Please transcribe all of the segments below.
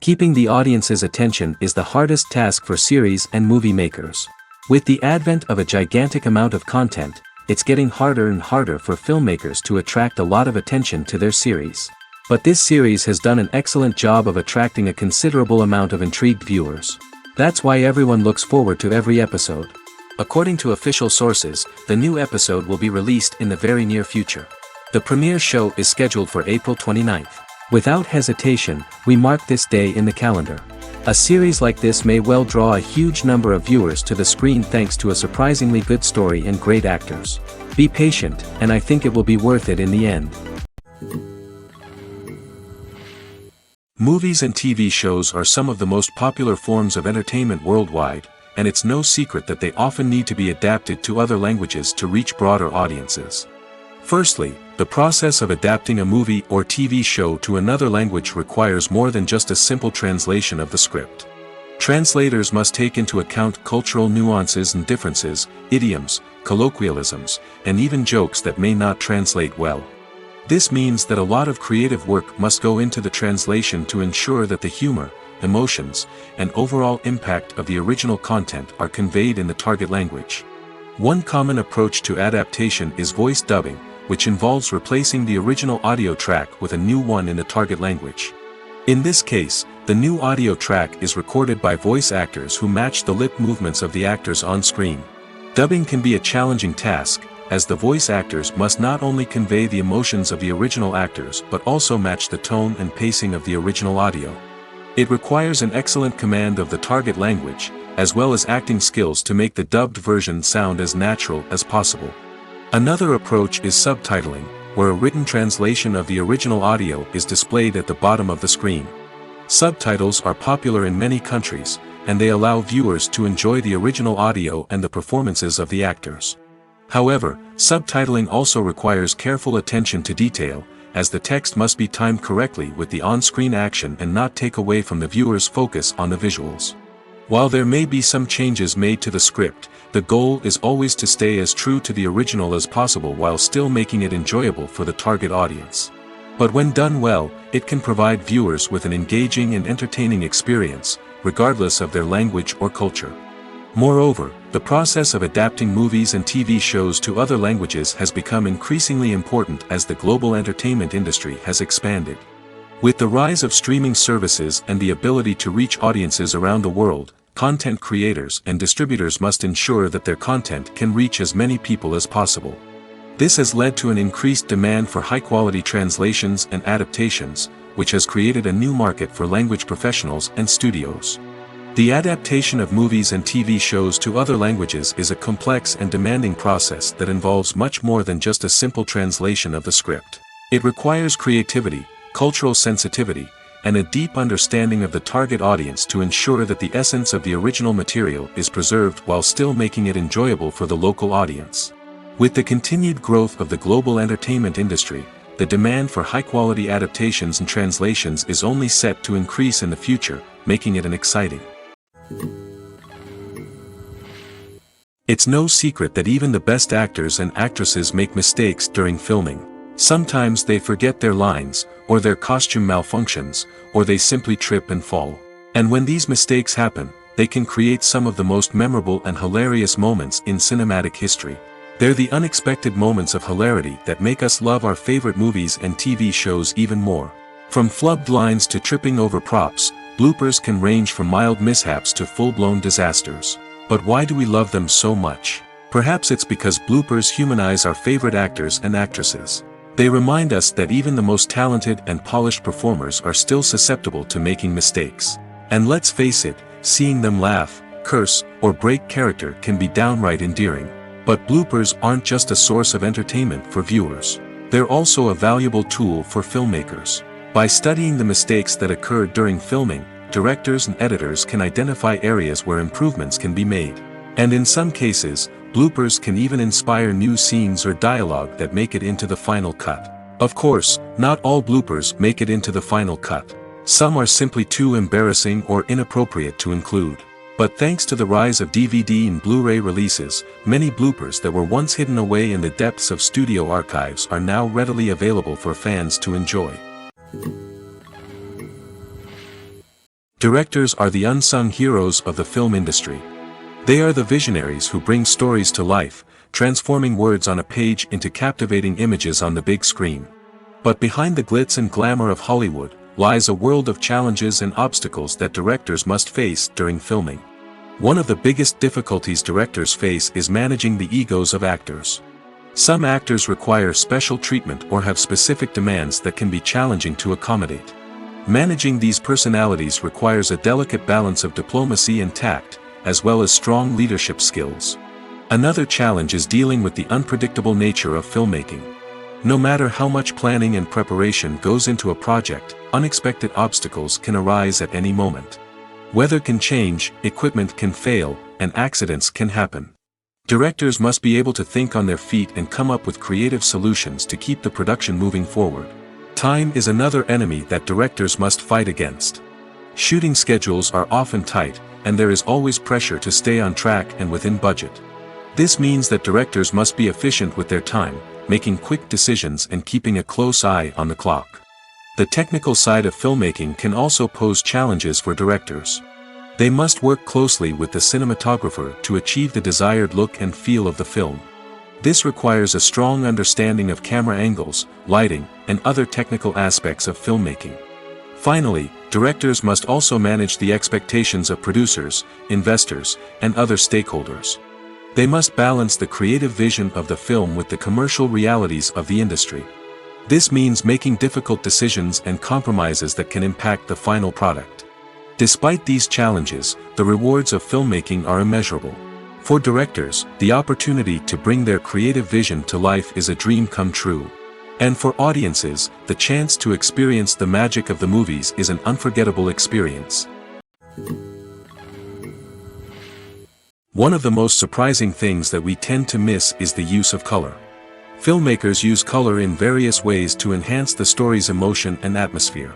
Keeping the audience's attention is the hardest task for series and movie makers. With the advent of a gigantic amount of content, it's getting harder and harder for filmmakers to attract a lot of attention to their series. But this series has done an excellent job of attracting a considerable amount of intrigued viewers. That's why everyone looks forward to every episode. According to official sources, the new episode will be released in the very near future. The premiere show is scheduled for April 29th. Without hesitation, we mark this day in the calendar. A series like this may well draw a huge number of viewers to the screen thanks to a surprisingly good story and great actors. Be patient, and I think it will be worth it in the end. Movies and TV shows are some of the most popular forms of entertainment worldwide, and it's no secret that they often need to be adapted to other languages to reach broader audiences. Firstly, the process of adapting a movie or TV show to another language requires more than just a simple translation of the script. Translators must take into account cultural nuances and differences, idioms, colloquialisms, and even jokes that may not translate well. This means that a lot of creative work must go into the translation to ensure that the humor, emotions, and overall impact of the original content are conveyed in the target language. One common approach to adaptation is voice dubbing, which involves replacing the original audio track with a new one in the target language. In this case, the new audio track is recorded by voice actors who match the lip movements of the actors on screen. Dubbing can be a challenging task, as the voice actors must not only convey the emotions of the original actors but also match the tone and pacing of the original audio. It requires an excellent command of the target language, as well as acting skills to make the dubbed version sound as natural as possible. Another approach is subtitling, where a written translation of the original audio is displayed at the bottom of the screen. Subtitles are popular in many countries, and they allow viewers to enjoy the original audio and the performances of the actors. However, subtitling also requires careful attention to detail, as the text must be timed correctly with the on-screen action and not take away from the viewer's focus on the visuals. While there may be some changes made to the script, the goal is always to stay as true to the original as possible while still making it enjoyable for the target audience. But when done well, it can provide viewers with an engaging and entertaining experience, regardless of their language or culture. Moreover, the process of adapting movies and TV shows to other languages has become increasingly important as the global entertainment industry has expanded. With the rise of streaming services and the ability to reach audiences around the world, content creators and distributors must ensure that their content can reach as many people as possible. This has led to an increased demand for high-quality translations and adaptations, which has created a new market for language professionals and studios. The adaptation of movies and TV shows to other languages is a complex and demanding process that involves much more than just a simple translation of the script. It requires creativity, cultural sensitivity, and a deep understanding of the target audience to ensure that the essence of the original material is preserved while still making it enjoyable for the local audience. With the continued growth of the global entertainment industry, the demand for high-quality adaptations and translations is only set to increase in the future, making it an exciting. It's no secret that even the best actors and actresses make mistakes during filming. Sometimes they forget their lines, or their costume malfunctions, or they simply trip and fall. And when these mistakes happen, they can create some of the most memorable and hilarious moments in cinematic history. They're the unexpected moments of hilarity that make us love our favorite movies and TV shows even more. From flubbed lines to tripping over props, bloopers can range from mild mishaps to full-blown disasters. But why do we love them so much? Perhaps it's because bloopers humanize our favorite actors and actresses. They remind us that even the most talented and polished performers are still susceptible to making mistakes. And let's face it, seeing them laugh, curse, or break character can be downright endearing. But bloopers aren't just a source of entertainment for viewers. They're also a valuable tool for filmmakers. By studying the mistakes that occurred during filming, directors and editors can identify areas where improvements can be made. And in some cases, bloopers can even inspire new scenes or dialogue that make it into the final cut. Of course, not all bloopers make it into the final cut. Some are simply too embarrassing or inappropriate to include. But thanks to the rise of DVD and Blu-ray releases, many bloopers that were once hidden away in the depths of studio archives are now readily available for fans to enjoy. Directors are the unsung heroes of the film industry. They are the visionaries who bring stories to life, transforming words on a page into captivating images on the big screen. But behind the glitz and glamour of Hollywood, lies a world of challenges and obstacles that directors must face during filming. One of the biggest difficulties directors face is managing the egos of actors. Some actors require special treatment or have specific demands that can be challenging to accommodate. Managing these personalities requires a delicate balance of diplomacy and tact, as well as strong leadership skills. Another challenge is dealing with the unpredictable nature of filmmaking. No matter how much planning and preparation goes into a project, unexpected obstacles can arise at any moment. Weather can change, equipment can fail, and accidents can happen. Directors must be able to think on their feet and come up with creative solutions to keep the production moving forward. Time is another enemy that directors must fight against. Shooting schedules are often tight, and there is always pressure to stay on track and within budget. This means that directors must be efficient with their time, making quick decisions and keeping a close eye on the clock. The technical side of filmmaking can also pose challenges for directors. They must work closely with the cinematographer to achieve the desired look and feel of the film. This requires a strong understanding of camera angles, lighting, and other technical aspects of filmmaking. Finally, directors must also manage the expectations of producers, investors, and other stakeholders. They must balance the creative vision of the film with the commercial realities of the industry. This means making difficult decisions and compromises that can impact the final product. Despite these challenges, the rewards of filmmaking are immeasurable. For directors, the opportunity to bring their creative vision to life is a dream come true. And for audiences, the chance to experience the magic of the movies is an unforgettable experience. One of the most surprising things that we tend to miss is the use of color. Filmmakers use color in various ways to enhance the story's emotion and atmosphere.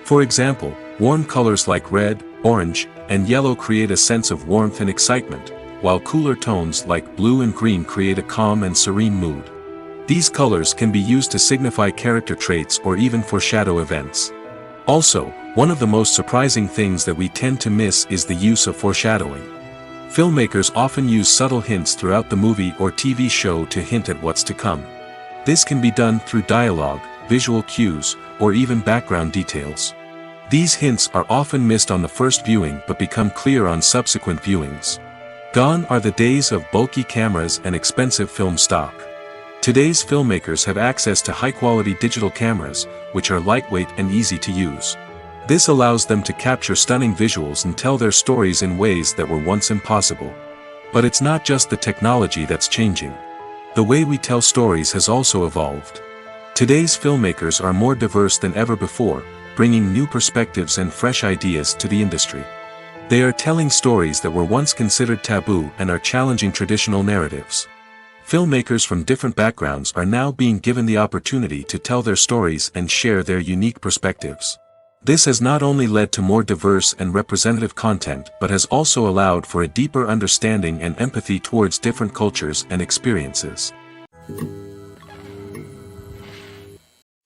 For example, warm colors like red, orange, and yellow create a sense of warmth and excitement, while cooler tones like blue and green create a calm and serene mood. These colors can be used to signify character traits or even foreshadow events. Also, one of the most surprising things that we tend to miss is the use of foreshadowing. Filmmakers often use subtle hints throughout the movie or TV show to hint at what's to come. This can be done through dialogue, visual cues, or even background details. These hints are often missed on the first viewing but become clear on subsequent viewings. Gone are the days of bulky cameras and expensive film stock. Today's filmmakers have access to high-quality digital cameras, which are lightweight and easy to use. This allows them to capture stunning visuals and tell their stories in ways that were once impossible. But it's not just the technology that's changing. The way we tell stories has also evolved. Today's filmmakers are more diverse than ever before, bringing new perspectives and fresh ideas to the industry. They are telling stories that were once considered taboo and are challenging traditional narratives. Filmmakers from different backgrounds are now being given the opportunity to tell their stories and share their unique perspectives. This has not only led to more diverse and representative content but has also allowed for a deeper understanding and empathy towards different cultures and experiences.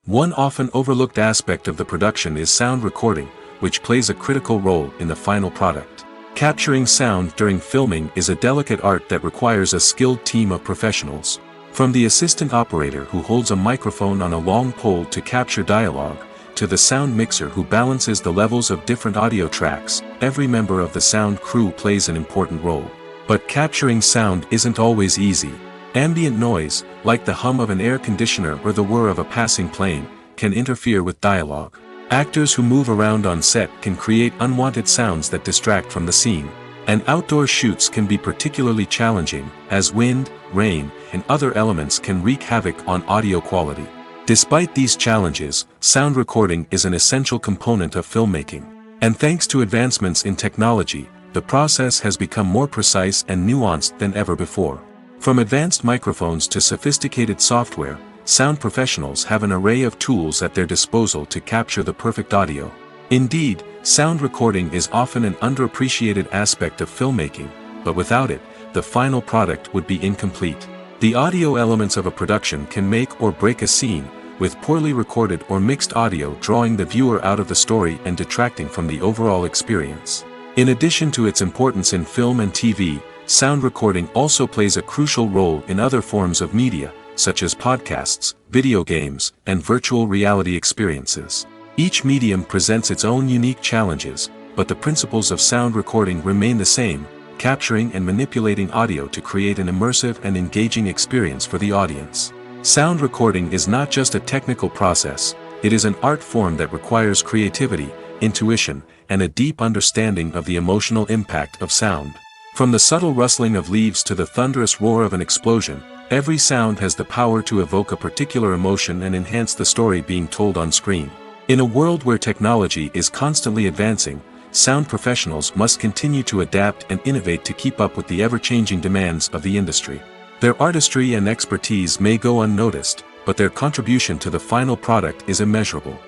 One often overlooked aspect of the production is sound recording, which plays a critical role in the final product. Capturing sound during filming is a delicate art that requires a skilled team of professionals. From the assistant operator who holds a microphone on a long pole to capture dialogue, to the sound mixer who balances the levels of different audio tracks, every member of the sound crew plays an important role. But capturing sound isn't always easy. Ambient noise, like the hum of an air conditioner or the whir of a passing plane, can interfere with dialogue. Actors who move around on set can create unwanted sounds that distract from the scene. And outdoor shoots can be particularly challenging, as wind, rain, and other elements can wreak havoc on audio quality. Despite these challenges, sound recording is an essential component of filmmaking. And thanks to advancements in technology, the process has become more precise and nuanced than ever before. From advanced microphones to sophisticated software, sound professionals have an array of tools at their disposal to capture the perfect audio. Indeed, sound recording is often an underappreciated aspect of filmmaking, but without it, the final product would be incomplete. The audio elements of a production can make or break a scene, with poorly recorded or mixed audio drawing the viewer out of the story and detracting from the overall experience. In addition to its importance in film and TV, sound recording also plays a crucial role in other forms of media, such as podcasts, video games, and virtual reality experiences. Each medium presents its own unique challenges, but the principles of sound recording remain the same, capturing and manipulating audio to create an immersive and engaging experience for the audience. Sound recording is not just a technical process, it is an art form that requires creativity, intuition, and a deep understanding of the emotional impact of sound. From the subtle rustling of leaves to the thunderous roar of an explosion, every sound has the power to evoke a particular emotion and enhance the story being told on screen. In a world where technology is constantly advancing, sound professionals must continue to adapt and innovate to keep up with the ever-changing demands of the industry. Their artistry and expertise may go unnoticed, but their contribution to the final product is immeasurable.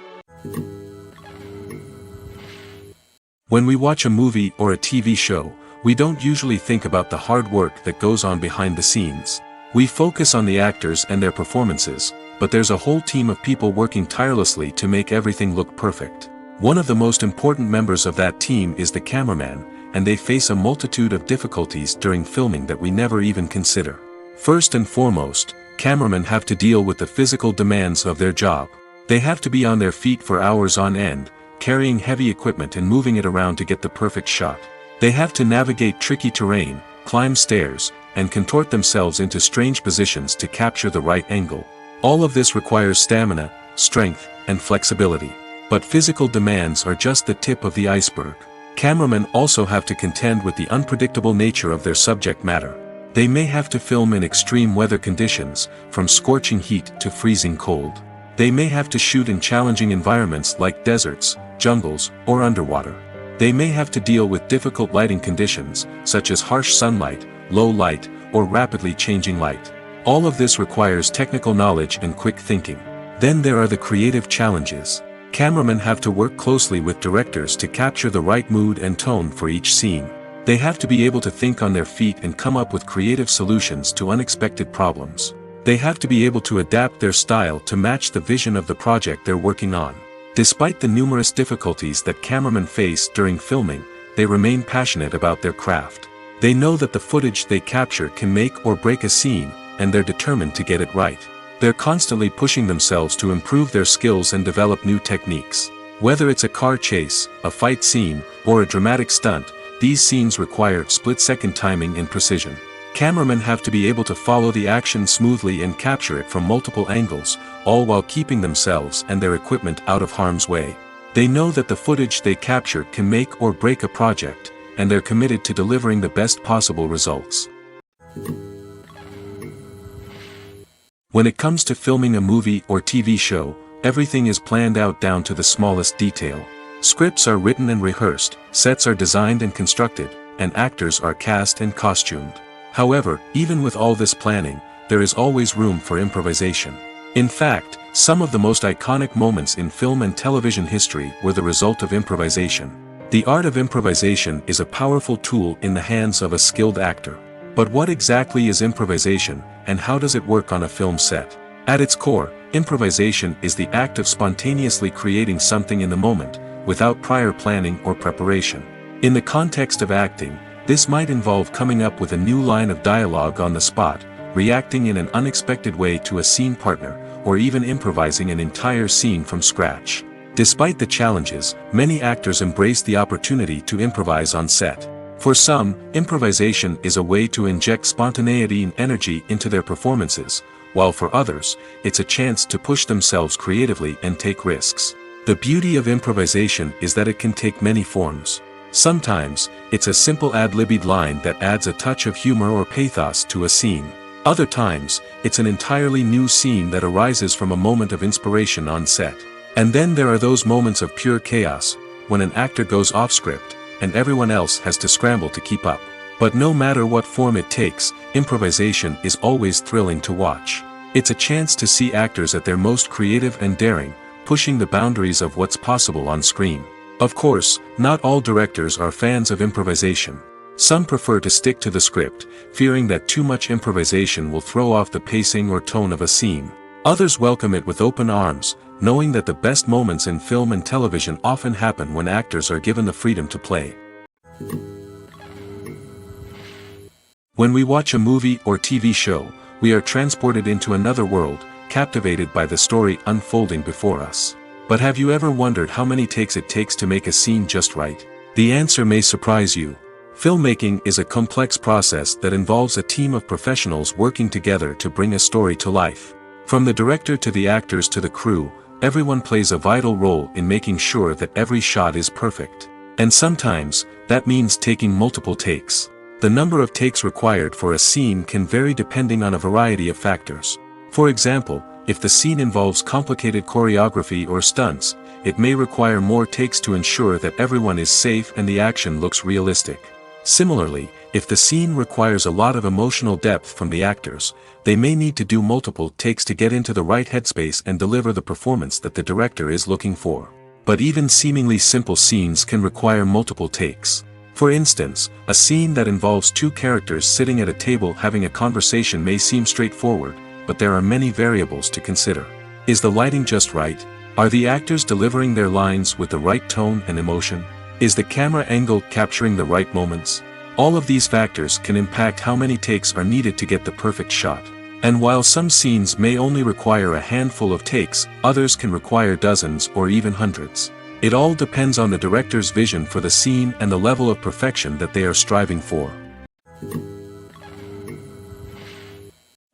When we watch a movie or a TV show, we don't usually think about the hard work that goes on behind the scenes. We focus on the actors and their performances, but there's a whole team of people working tirelessly to make everything look perfect. One of the most important members of that team is the cameraman, and they face a multitude of difficulties during filming that we never even consider. First and foremost, cameramen have to deal with the physical demands of their job. They have to be on their feet for hours on end, carrying heavy equipment and moving it around to get the perfect shot. They have to navigate tricky terrain, climb stairs, and contort themselves into strange positions to capture the right angle. All of this requires stamina, strength, and flexibility. But physical demands are just the tip of the iceberg. Cameramen also have to contend with the unpredictable nature of their subject matter. They may have to film in extreme weather conditions, from scorching heat to freezing cold. They may have to shoot in challenging environments like deserts, jungles, or underwater. They may have to deal with difficult lighting conditions, such as harsh sunlight, low light, or rapidly changing light. All of this requires technical knowledge and quick thinking. Then there are the creative challenges. Cameramen have to work closely with directors to capture the right mood and tone for each scene. They have to be able to think on their feet and come up with creative solutions to unexpected problems. They have to be able to adapt their style to match the vision of the project they're working on. Despite the numerous difficulties that cameramen face during filming, they remain passionate about their craft. They know that the footage they capture can make or break a scene, and they're determined to get it right. They're constantly pushing themselves to improve their skills and develop new techniques. Whether it's a car chase, a fight scene, or a dramatic stunt, these scenes require split-second timing and precision. Cameramen have to be able to follow the action smoothly and capture it from multiple angles, all while keeping themselves and their equipment out of harm's way. They know that the footage they capture can make or break a project, and they're committed to delivering the best possible results. When it comes to filming a movie or TV show, everything is planned out down to the smallest detail. Scripts are written and rehearsed, sets are designed and constructed, and actors are cast and costumed. However, even with all this planning, there is always room for improvisation. In fact, some of the most iconic moments in film and television history were the result of improvisation. The art of improvisation is a powerful tool in the hands of a skilled actor. But what exactly is improvisation, and how does it work on a film set? At its core, improvisation is the act of spontaneously creating something in the moment, without prior planning or preparation. In the context of acting, this might involve coming up with a new line of dialogue on the spot, reacting in an unexpected way to a scene partner, or even improvising an entire scene from scratch. Despite the challenges, many actors embrace the opportunity to improvise on set. For some, improvisation is a way to inject spontaneity and energy into their performances, while for others, it's a chance to push themselves creatively and take risks. The beauty of improvisation is that it can take many forms. Sometimes, it's a simple ad-libbed line that adds a touch of humor or pathos to a scene. Other times, it's an entirely new scene that arises from a moment of inspiration on set. And then there are those moments of pure chaos, when an actor goes off script, and everyone else has to scramble to keep up. But no matter what form it takes, improvisation is always thrilling to watch. It's a chance to see actors at their most creative and daring, pushing the boundaries of what's possible on screen. Of course, not all directors are fans of improvisation. Some prefer to stick to the script, fearing that too much improvisation will throw off the pacing or tone of a scene. Others welcome it with open arms, knowing that the best moments in film and television often happen when actors are given the freedom to play. When we watch a movie or TV show, we are transported into another world, captivated by the story unfolding before us. But have you ever wondered how many takes it takes to make a scene just right? The answer may surprise you. Filmmaking is a complex process that involves a team of professionals working together to bring a story to life. From the director to the actors to the crew, everyone plays a vital role in making sure that every shot is perfect. And sometimes, that means taking multiple takes. The number of takes required for a scene can vary depending on a variety of factors. For example, if the scene involves complicated choreography or stunts, it may require more takes to ensure that everyone is safe and the action looks realistic. Similarly, if the scene requires a lot of emotional depth from the actors, they may need to do multiple takes to get into the right headspace and deliver the performance that the director is looking for. But even seemingly simple scenes can require multiple takes. For instance, a scene that involves two characters sitting at a table having a conversation may seem straightforward, but there are many variables to consider. Is the lighting just right? Are the actors delivering their lines with the right tone and emotion? Is the camera angle capturing the right moments? All of these factors can impact how many takes are needed to get the perfect shot. And while some scenes may only require a handful of takes, others can require dozens or even hundreds. It all depends on the director's vision for the scene and the level of perfection that they are striving for.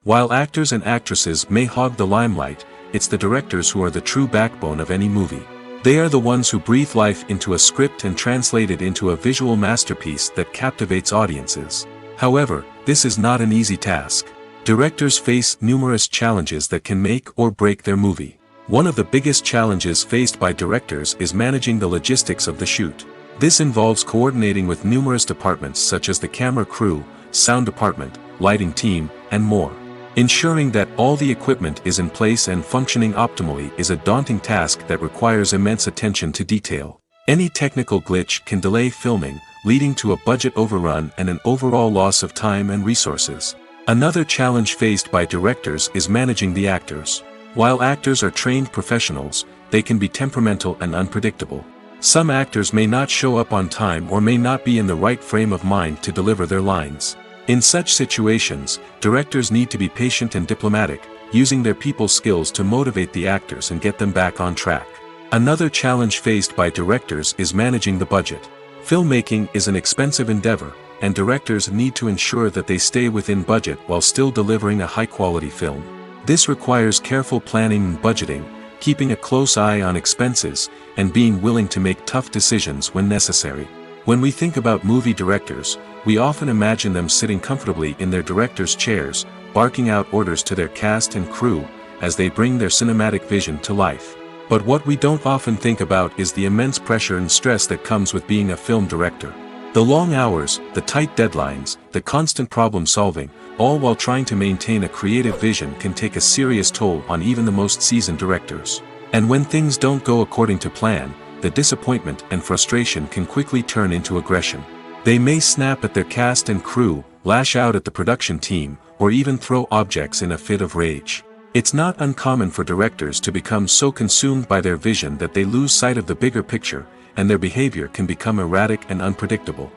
While actors and actresses may hog the limelight, it's the directors who are the true backbone of any movie. They are the ones who breathe life into a script and translate it into a visual masterpiece that captivates audiences. However, this is not an easy task. Directors face numerous challenges that can make or break their movie. One of the biggest challenges faced by directors is managing the logistics of the shoot. This involves coordinating with numerous departments such as the camera crew, sound department, lighting team, and more. Ensuring that all the equipment is in place and functioning optimally is a daunting task that requires immense attention to detail. Any technical glitch can delay filming, leading to a budget overrun and an overall loss of time and resources. Another challenge faced by directors is managing the actors. While actors are trained professionals, they can be temperamental and unpredictable. Some actors may not show up on time or may not be in the right frame of mind to deliver their lines. In such situations, directors need to be patient and diplomatic, using their people skills to motivate the actors and get them back on track. Another challenge faced by directors is managing the budget. Filmmaking is an expensive endeavor, and directors need to ensure that they stay within budget while still delivering a high-quality film. This requires careful planning and budgeting, keeping a close eye on expenses, and being willing to make tough decisions when necessary. When we think about movie directors, we often imagine them sitting comfortably in their director's chairs, barking out orders to their cast and crew, as they bring their cinematic vision to life. But what we don't often think about is the immense pressure and stress that comes with being a film director. The long hours, the tight deadlines, the constant problem solving, all while trying to maintain a creative vision can take a serious toll on even the most seasoned directors. And when things don't go according to plan, the disappointment and frustration can quickly turn into aggression. They may snap at their cast and crew, lash out at the production team, or even throw objects in a fit of rage. It's not uncommon for directors to become so consumed by their vision that they lose sight of the bigger picture, and their behavior can become erratic and unpredictable.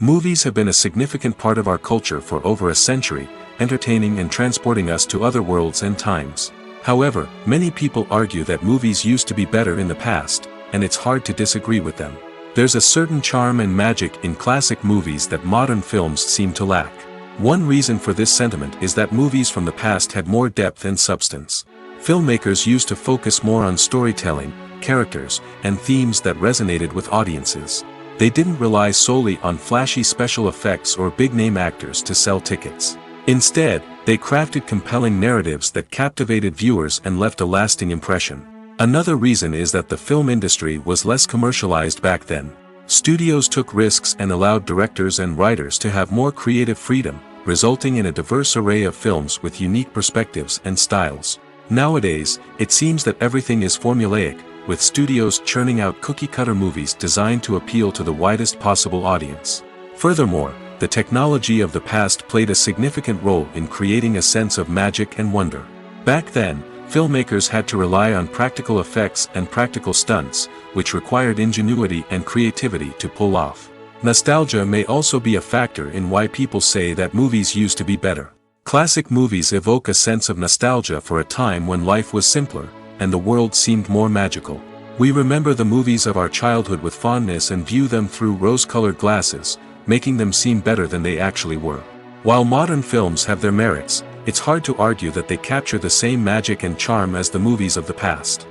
Movies have been a significant part of our culture for over a century, entertaining and transporting us to other worlds and times. However, many people argue that movies used to be better in the past, and it's hard to disagree with them. There's a certain charm and magic in classic movies that modern films seem to lack. One reason for this sentiment is that movies from the past had more depth and substance. Filmmakers used to focus more on storytelling, characters, and themes that resonated with audiences. They didn't rely solely on flashy special effects or big-name actors to sell tickets. Instead, they crafted compelling narratives that captivated viewers and left a lasting impression. Another reason is that the film industry was less commercialized back then. Studios took risks and allowed directors and writers to have more creative freedom, resulting in a diverse array of films with unique perspectives and styles. Nowadays, it seems that everything is formulaic, with studios churning out cookie-cutter movies designed to appeal to the widest possible audience. Furthermore, the technology of the past played a significant role in creating a sense of magic and wonder. Back then, filmmakers had to rely on practical effects and practical stunts, which required ingenuity and creativity to pull off. Nostalgia may also be a factor in why people say that movies used to be better. Classic movies evoke a sense of nostalgia for a time when life was simpler, and the world seemed more magical. We remember the movies of our childhood with fondness and view them through rose-colored glasses, making them seem better than they actually were. While modern films have their merits, it's hard to argue that they capture the same magic and charm as the movies of the past.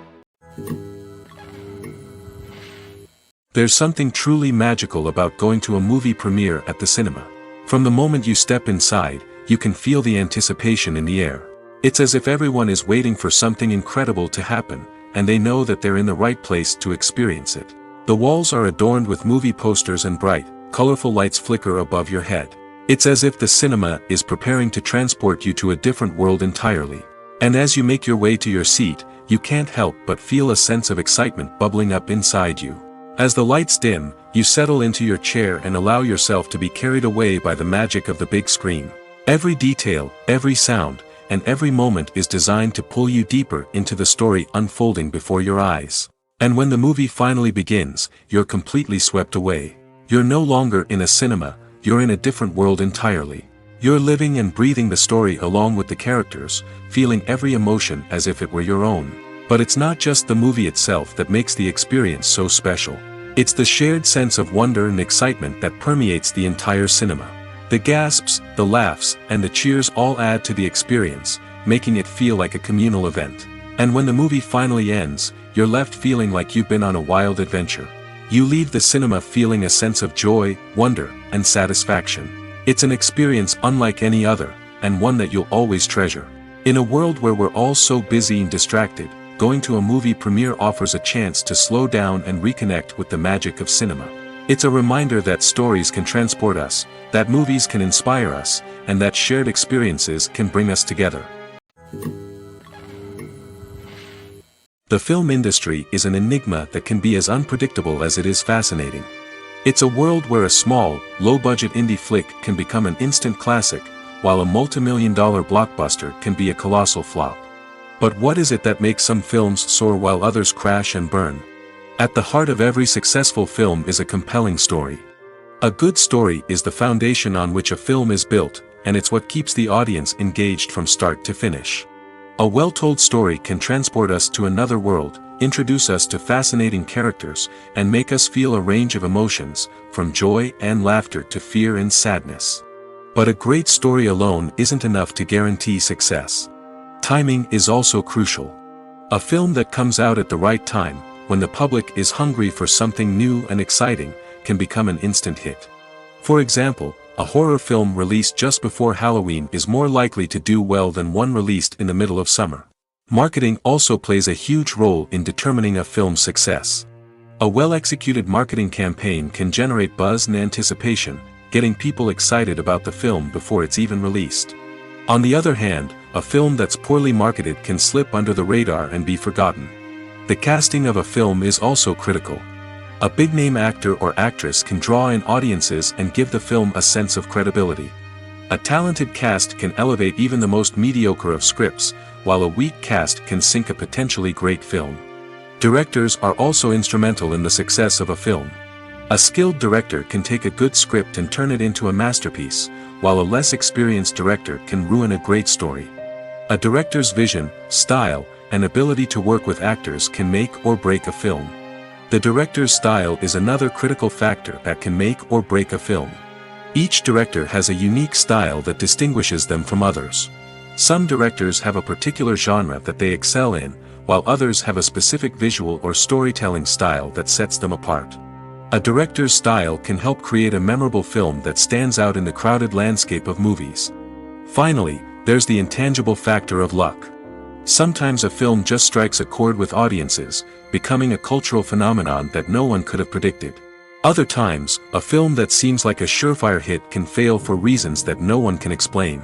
There's something truly magical about going to a movie premiere at the cinema. From the moment you step inside, you can feel the anticipation in the air. It's as if everyone is waiting for something incredible to happen, and they know that they're in the right place to experience it. The walls are adorned with movie posters and bright, colorful lights flicker above your head. It's as if the cinema is preparing to transport you to a different world entirely. And as you make your way to your seat, you can't help but feel a sense of excitement bubbling up inside you. As the lights dim, you settle into your chair and allow yourself to be carried away by the magic of the big screen. Every detail, every sound, and every moment is designed to pull you deeper into the story unfolding before your eyes. And when the movie finally begins, you're completely swept away. You're no longer in a cinema, you're in a different world entirely. You're living and breathing the story along with the characters, feeling every emotion as if it were your own. But it's not just the movie itself that makes the experience so special. It's the shared sense of wonder and excitement that permeates the entire cinema. The gasps, the laughs, and the cheers all add to the experience, making it feel like a communal event. And when the movie finally ends, you're left feeling like you've been on a wild adventure. You leave the cinema feeling a sense of joy, wonder, and satisfaction. It's an experience unlike any other, and one that you'll always treasure. In a world where we're all so busy and distracted, going to a movie premiere offers a chance to slow down and reconnect with the magic of cinema. It's a reminder that stories can transport us, that movies can inspire us, and that shared experiences can bring us together. The film industry is an enigma that can be as unpredictable as it is fascinating. It's a world where a small, low-budget indie flick can become an instant classic, while a multi-million-dollar blockbuster can be a colossal flop. But what is it that makes some films soar while others crash and burn? At the heart of every successful film is a compelling story. A good story is the foundation on which a film is built, and it's what keeps the audience engaged from start to finish. A well-told story can transport us to another world, introduce us to fascinating characters, and make us feel a range of emotions, from joy and laughter to fear and sadness. But a great story alone isn't enough to guarantee success. Timing is also crucial. A film that comes out at the right time, when the public is hungry for something new and exciting, can become an instant hit. For example, a horror film released just before Halloween is more likely to do well than one released in the middle of summer. Marketing also plays a huge role in determining a film's success. A well-executed marketing campaign can generate buzz and anticipation, getting people excited about the film before it's even released. On the other hand, a film that's poorly marketed can slip under the radar and be forgotten. The casting of a film is also critical. A big-name actor or actress can draw in audiences and give the film a sense of credibility. A talented cast can elevate even the most mediocre of scripts, while a weak cast can sink a potentially great film. Directors are also instrumental in the success of a film. A skilled director can take a good script and turn it into a masterpiece, while a less experienced director can ruin a great story. A director's vision, style, and ability to work with actors can make or break a film. The director's style is another critical factor that can make or break a film. Each director has a unique style that distinguishes them from others. Some directors have a particular genre that they excel in, while others have a specific visual or storytelling style that sets them apart. A director's style can help create a memorable film that stands out in the crowded landscape of movies. Finally, there's the intangible factor of luck. Sometimes a film just strikes a chord with audiences, becoming a cultural phenomenon that no one could have predicted. Other times, a film that seems like a surefire hit can fail for reasons that no one can explain.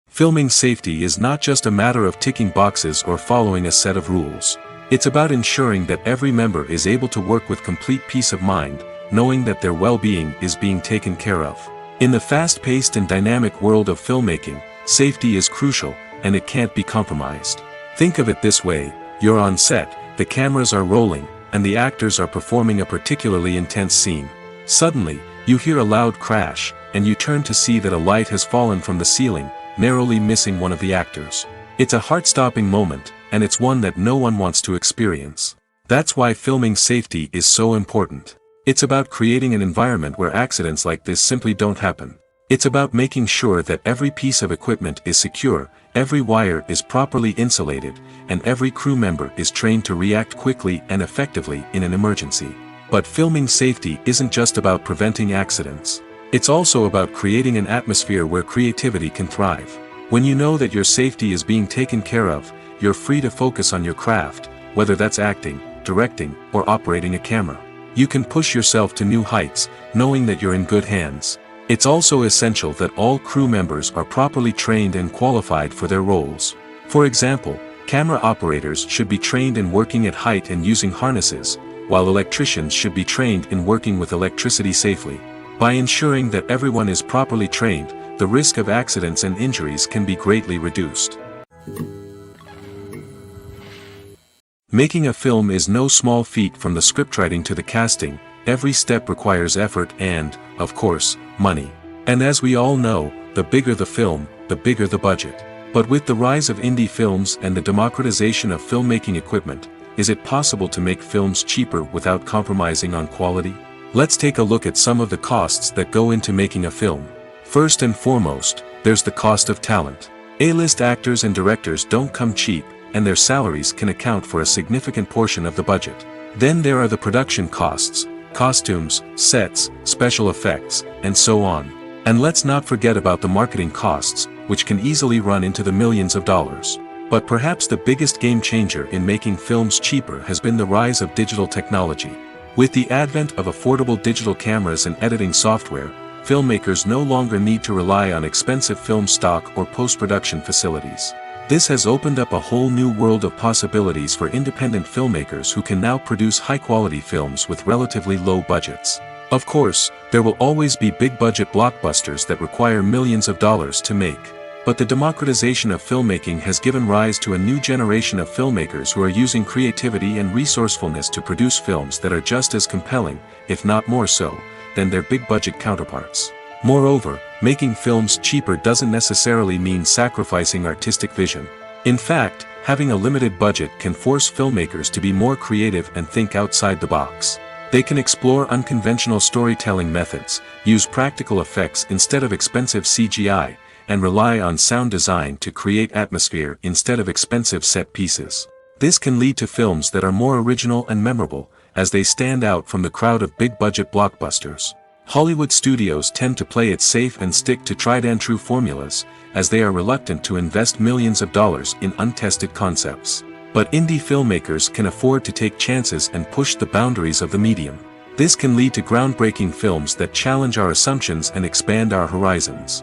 Filming safety is not just a matter of ticking boxes or following a set of rules. It's about ensuring that every member is able to work with complete peace of mind, knowing that their well-being is being taken care of. In the fast-paced and dynamic world of filmmaking, safety is crucial, and it can't be compromised. Think of it this way: you're on set, the cameras are rolling, and the actors are performing a particularly intense scene. Suddenly, you hear a loud crash, and you turn to see that a light has fallen from the ceiling, narrowly missing one of the actors. It's a heart-stopping moment, and it's one that no one wants to experience. That's why filming safety is so important. It's about creating an environment where accidents like this simply don't happen. It's about making sure that every piece of equipment is secure, every wire is properly insulated, and every crew member is trained to react quickly and effectively in an emergency. But filming safety isn't just about preventing accidents. It's also about creating an atmosphere where creativity can thrive. When you know that your safety is being taken care of, you're free to focus on your craft, whether that's acting, directing, or operating a camera. You can push yourself to new heights, knowing that you're in good hands. It's also essential that all crew members are properly trained and qualified for their roles. For example, camera operators should be trained in working at height and using harnesses, while electricians should be trained in working with electricity safely. By ensuring that everyone is properly trained, the risk of accidents and injuries can be greatly reduced. Making a film is no small feat. From the scriptwriting to the casting, every step requires effort and, of course, money. And as we all know, the bigger the film, the bigger the budget. But with the rise of indie films and the democratization of filmmaking equipment, is it possible to make films cheaper without compromising on quality? Let's take a look at some of the costs that go into making a film. First and foremost, there's the cost of talent. A-list actors and directors don't come cheap, and their salaries can account for a significant portion of the budget. Then there are the production costs, costumes, sets, special effects, and so on. And let's not forget about the marketing costs, which can easily run into the millions of dollars. But perhaps the biggest game changer in making films cheaper has been the rise of digital technology. With the advent of affordable digital cameras and editing software, filmmakers no longer need to rely on expensive film stock or post-production facilities. This has opened up a whole new world of possibilities for independent filmmakers who can now produce high-quality films with relatively low budgets. Of course, there will always be big-budget blockbusters that require millions of dollars to make. But the democratization of filmmaking has given rise to a new generation of filmmakers who are using creativity and resourcefulness to produce films that are just as compelling, if not more so, than their big-budget counterparts. Moreover, making films cheaper doesn't necessarily mean sacrificing artistic vision. In fact, having a limited budget can force filmmakers to be more creative and think outside the box. They can explore unconventional storytelling methods, use practical effects instead of expensive CGI, and rely on sound design to create atmosphere instead of expensive set pieces. This can lead to films that are more original and memorable, as they stand out from the crowd of big-budget blockbusters. Hollywood studios tend to play it safe and stick to tried-and-true formulas, as they are reluctant to invest millions of dollars in untested concepts. But indie filmmakers can afford to take chances and push the boundaries of the medium. This can lead to groundbreaking films that challenge our assumptions and expand our horizons.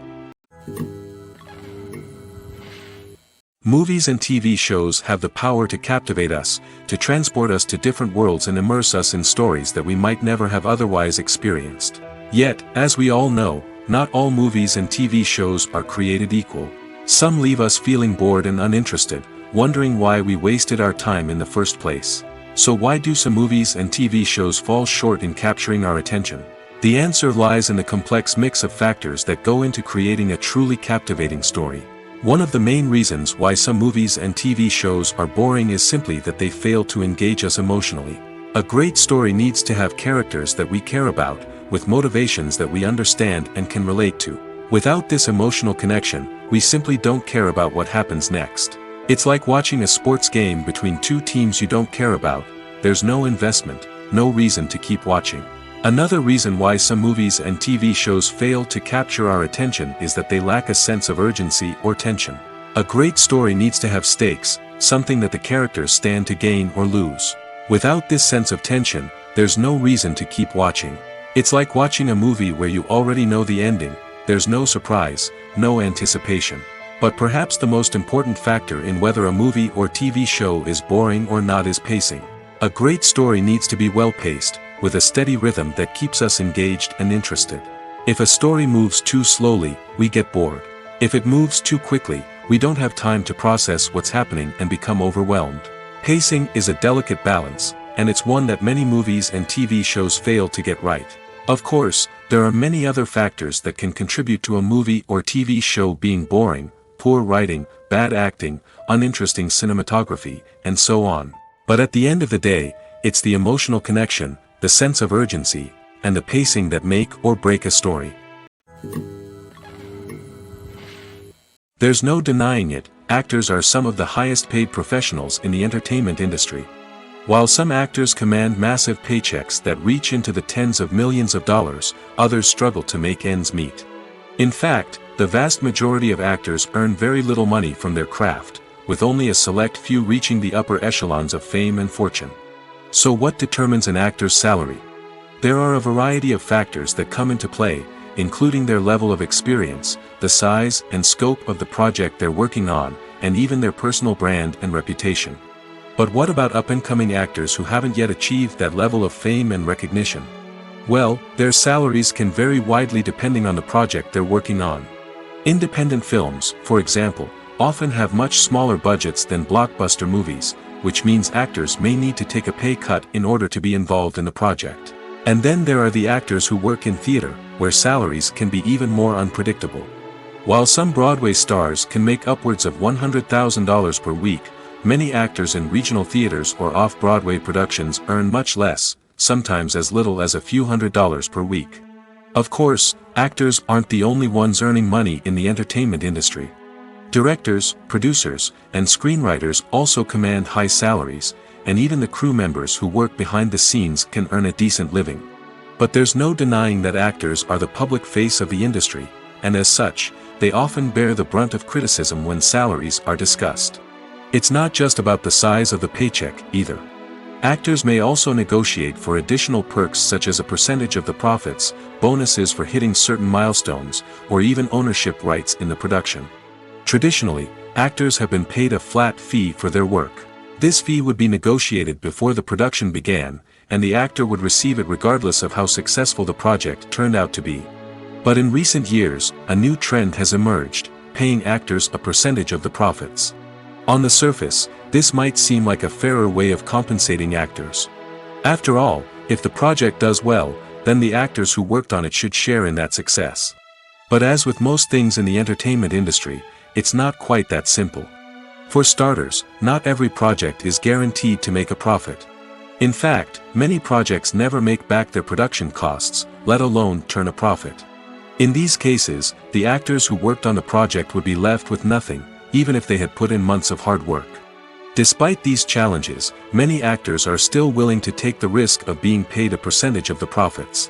Movies and TV shows have the power to captivate us, to transport us to different worlds and immerse us in stories that we might never have otherwise experienced. Yet, as we all know, not all movies and TV shows are created equal. Some leave us feeling bored and uninterested, wondering why we wasted our time in the first place. So why do some movies and TV shows fall short in capturing our attention? The answer lies in the complex mix of factors that go into creating a truly captivating story. One of the main reasons why some movies and TV shows are boring is simply that they fail to engage us emotionally. A great story needs to have characters that we care about, with motivations that we understand and can relate to. Without this emotional connection, we simply don't care about what happens next. It's like watching a sports game between two teams you don't care about. There's no investment, no reason to keep watching. Another reason why some movies and TV shows fail to capture our attention is that they lack a sense of urgency or tension. A great story needs to have stakes, something that the characters stand to gain or lose. Without this sense of tension, there's no reason to keep watching. It's like watching a movie where you already know the ending. There's no surprise, no anticipation. But perhaps the most important factor in whether a movie or TV show is boring or not is pacing. A great story needs to be well-paced, with a steady rhythm that keeps us engaged and interested. If a story moves too slowly, we get bored. If it moves too quickly, we don't have time to process what's happening and become overwhelmed. Pacing is a delicate balance, and it's one that many movies and TV shows fail to get right. Of course, there are many other factors that can contribute to a movie or TV show being boring: poor writing, bad acting, uninteresting cinematography, and so on. But at the end of the day, it's the emotional connection, the sense of urgency, and the pacing that make or break a story. There's no denying it, actors are some of the highest paid professionals in the entertainment industry. While some actors command massive paychecks that reach into the tens of millions of dollars, others struggle to make ends meet. In fact, the vast majority of actors earn very little money from their craft, with only a select few reaching the upper echelons of fame and fortune. So what determines an actor's salary? There are a variety of factors that come into play, including their level of experience, the size and scope of the project they're working on, and even their personal brand and reputation. But what about up-and-coming actors who haven't yet achieved that level of fame and recognition? Well, their salaries can vary widely depending on the project they're working on. Independent films, for example, often have much smaller budgets than blockbuster movies, which means actors may need to take a pay cut in order to be involved in the project. And then there are the actors who work in theater, where salaries can be even more unpredictable. While some Broadway stars can make upwards of $100,000 per week, many actors in regional theaters or off-Broadway productions earn much less, sometimes as little as a few $100s per week. Of course, actors aren't the only ones earning money in the entertainment industry. Directors, producers, and screenwriters also command high salaries, and even the crew members who work behind the scenes can earn a decent living. But there's no denying that actors are the public face of the industry, and as such, they often bear the brunt of criticism when salaries are discussed. It's not just about the size of the paycheck, either. Actors may also negotiate for additional perks such as a percentage of the profits, bonuses for hitting certain milestones, or even ownership rights in the production. Traditionally, actors have been paid a flat fee for their work. This fee would be negotiated before the production began, and the actor would receive it regardless of how successful the project turned out to be. But in recent years, a new trend has emerged, paying actors a percentage of the profits. On the surface, this might seem like a fairer way of compensating actors. After all, if the project does well, then the actors who worked on it should share in that success. But as with most things in the entertainment industry, it's not quite that simple. For starters, not every project is guaranteed to make a profit. In fact, many projects never make back their production costs, let alone turn a profit. In these cases, the actors who worked on the project would be left with nothing, even if they had put in months of hard work. Despite these challenges, many actors are still willing to take the risk of being paid a percentage of the profits.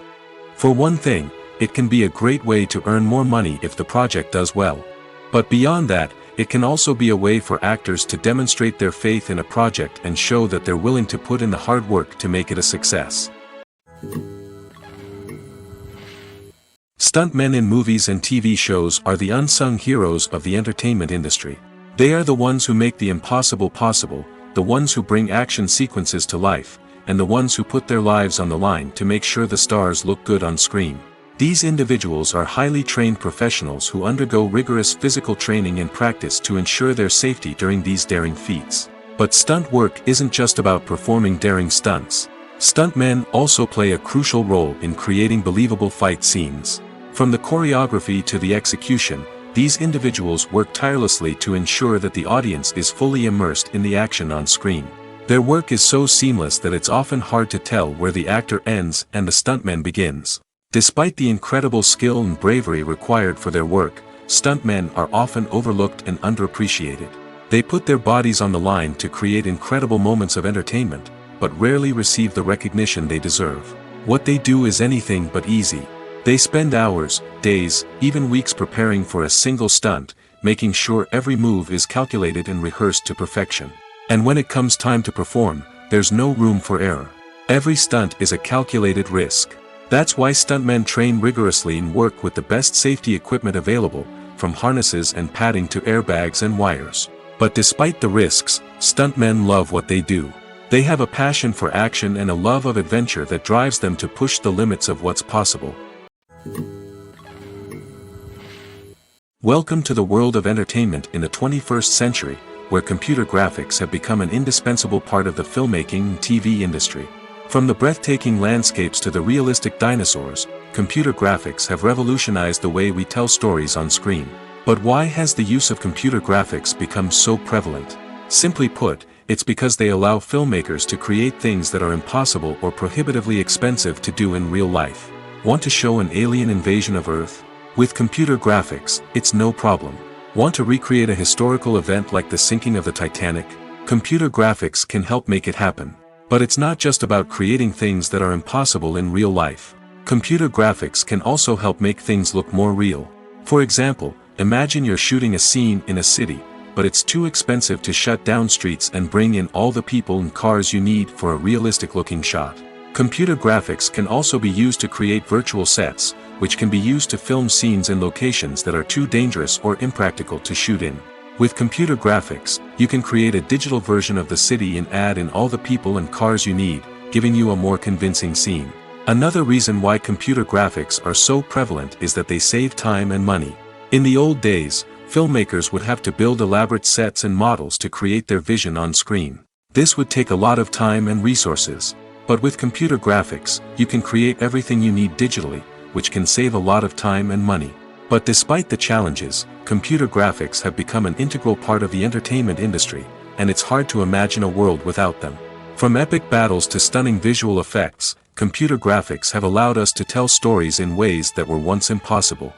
For one thing, it can be a great way to earn more money if the project does well. But beyond that, it can also be a way for actors to demonstrate their faith in a project and show that they're willing to put in the hard work to make it a success. Stuntmen in movies and TV shows are the unsung heroes of the entertainment industry. They are the ones who make the impossible possible, the ones who bring action sequences to life, and the ones who put their lives on the line to make sure the stars look good on screen. These individuals are highly trained professionals who undergo rigorous physical training and practice to ensure their safety during these daring feats. But stunt work isn't just about performing daring stunts. Stuntmen also play a crucial role in creating believable fight scenes. From the choreography to the execution, these individuals work tirelessly to ensure that the audience is fully immersed in the action on screen. Their work is so seamless that it's often hard to tell where the actor ends and the stuntman begins. Despite the incredible skill and bravery required for their work, stuntmen are often overlooked and underappreciated. They put their bodies on the line to create incredible moments of entertainment, but rarely receive the recognition they deserve. What they do is anything but easy. They spend hours, days, even weeks preparing for a single stunt, making sure every move is calculated and rehearsed to perfection. And when it comes time to perform, there's no room for error. Every stunt is a calculated risk. That's why stuntmen train rigorously and work with the best safety equipment available, from harnesses and padding to airbags and wires. But despite the risks, stuntmen love what they do. They have a passion for action and a love of adventure that drives them to push the limits of what's possible. Welcome to the world of entertainment in the 21st century, where computer graphics have become an indispensable part of the filmmaking and TV industry. From the breathtaking landscapes to the realistic dinosaurs, computer graphics have revolutionized the way we tell stories on screen. But why has the use of computer graphics become so prevalent? Simply put, it's because they allow filmmakers to create things that are impossible or prohibitively expensive to do in real life. Want to show an alien invasion of Earth? With computer graphics, it's no problem. Want to recreate a historical event like the sinking of the Titanic? Computer graphics can help make it happen. But it's not just about creating things that are impossible in real life. Computer graphics can also help make things look more real. For example, imagine you're shooting a scene in a city, but it's too expensive to shut down streets and bring in all the people and cars you need for a realistic-looking shot. Computer graphics can also be used to create virtual sets, which can be used to film scenes in locations that are too dangerous or impractical to shoot in. With computer graphics, you can create a digital version of the city and add in all the people and cars you need, giving you a more convincing scene. Another reason why computer graphics are so prevalent is that they save time and money. In the old days, filmmakers would have to build elaborate sets and models to create their vision on screen. This would take a lot of time and resources. But with computer graphics, you can create everything you need digitally, which can save a lot of time and money. But despite the challenges, computer graphics have become an integral part of the entertainment industry, and it's hard to imagine a world without them. From epic battles to stunning visual effects, computer graphics have allowed us to tell stories in ways that were once impossible.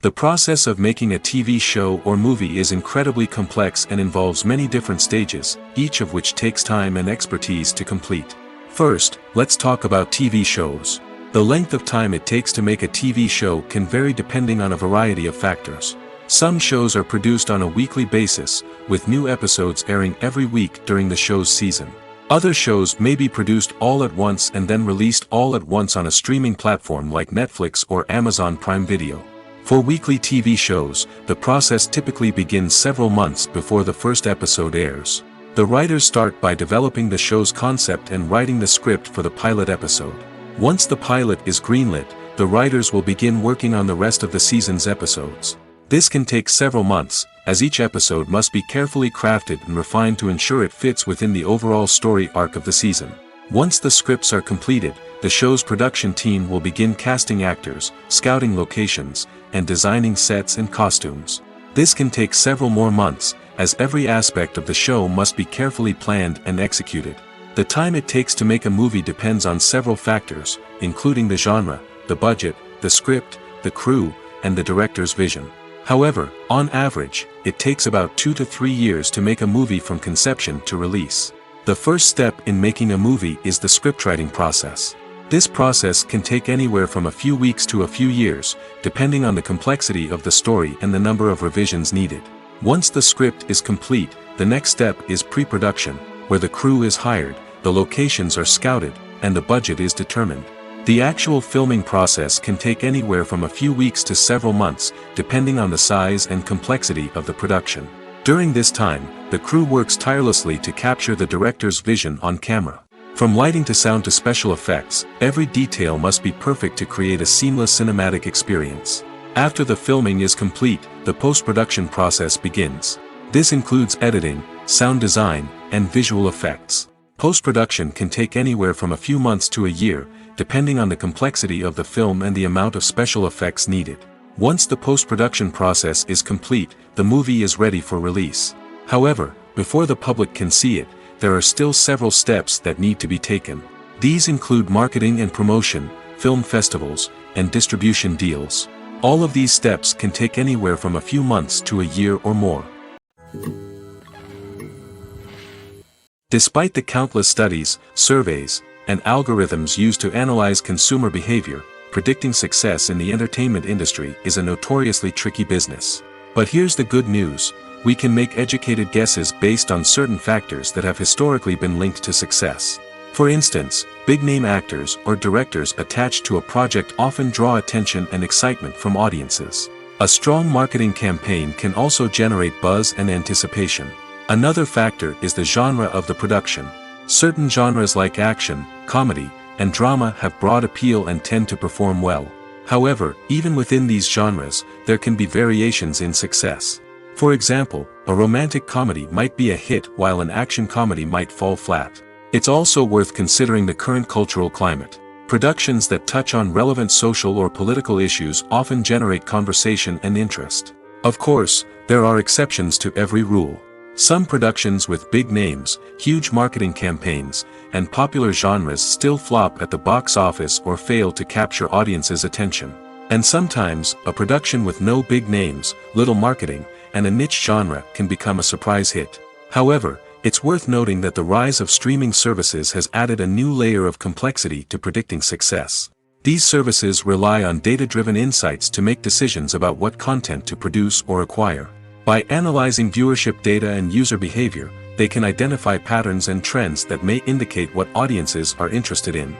The process of making a TV show or movie is incredibly complex and involves many different stages, each of which takes time and expertise to complete. First, let's talk about TV shows. The length of time it takes to make a TV show can vary depending on a variety of factors. Some shows are produced on a weekly basis, with new episodes airing every week during the show's season. Other shows may be produced all at once and then released all at once on a streaming platform like Netflix or Amazon Prime Video. For weekly TV shows, the process typically begins several months before the first episode airs. The writers start by developing the show's concept and writing the script for the pilot episode. Once the pilot is greenlit, the writers will begin working on the rest of the season's episodes. This can take several months, as each episode must be carefully crafted and refined to ensure it fits within the overall story arc of the season. Once the scripts are completed, the show's production team will begin casting actors, scouting locations, and designing sets and costumes. This can take several more months, as every aspect of the show must be carefully planned and executed. The time it takes to make a movie depends on several factors, including the genre, the budget, the script, the crew, and the director's vision. However, on average, it takes about 2 to 3 years to make a movie from conception to release. The first step in making a movie is the scriptwriting process. This process can take anywhere from a few weeks to a few years, depending on the complexity of the story and the number of revisions needed. Once the script is complete, the next step is pre-production, where the crew is hired, the locations are scouted, and the budget is determined. The actual filming process can take anywhere from a few weeks to several months, depending on the size and complexity of the production. During this time, the crew works tirelessly to capture the director's vision on camera. From lighting to sound to special effects, every detail must be perfect to create a seamless cinematic experience. After the filming is complete, the post-production process begins. This includes editing, sound design, and visual effects. Post-production can take anywhere from a few months to a year, depending on the complexity of the film and the amount of special effects needed. Once the post-production process is complete, the movie is ready for release. However, before the public can see it, there are still several steps that need to be taken. These include marketing and promotion, film festivals, and distribution deals. All of these steps can take anywhere from a few months to a year or more. Despite the countless studies, surveys, and algorithms used to analyze consumer behavior, predicting success in the entertainment industry is a notoriously tricky business. But here's the good news: we can make educated guesses based on certain factors that have historically been linked to success. For instance, big-name actors or directors attached to a project often draw attention and excitement from audiences. A strong marketing campaign can also generate buzz and anticipation. Another factor is the genre of the production. Certain genres like action, comedy, and drama have broad appeal and tend to perform well. However, even within these genres, there can be variations in success. For example, a romantic comedy might be a hit while an action comedy might fall flat. It's also worth considering the current cultural climate. Productions that touch on relevant social or political issues often generate conversation and interest. Of course, there are exceptions to every rule. Some productions with big names, huge marketing campaigns, and popular genres still flop at the box office or fail to capture audiences' attention. And sometimes, a production with no big names, little marketing, and a niche genre can become a surprise hit. However, it's worth noting that the rise of streaming services has added a new layer of complexity to predicting success. These services rely on data-driven insights to make decisions about what content to produce or acquire. By analyzing viewership data and user behavior, they can identify patterns and trends that may indicate what audiences are interested in.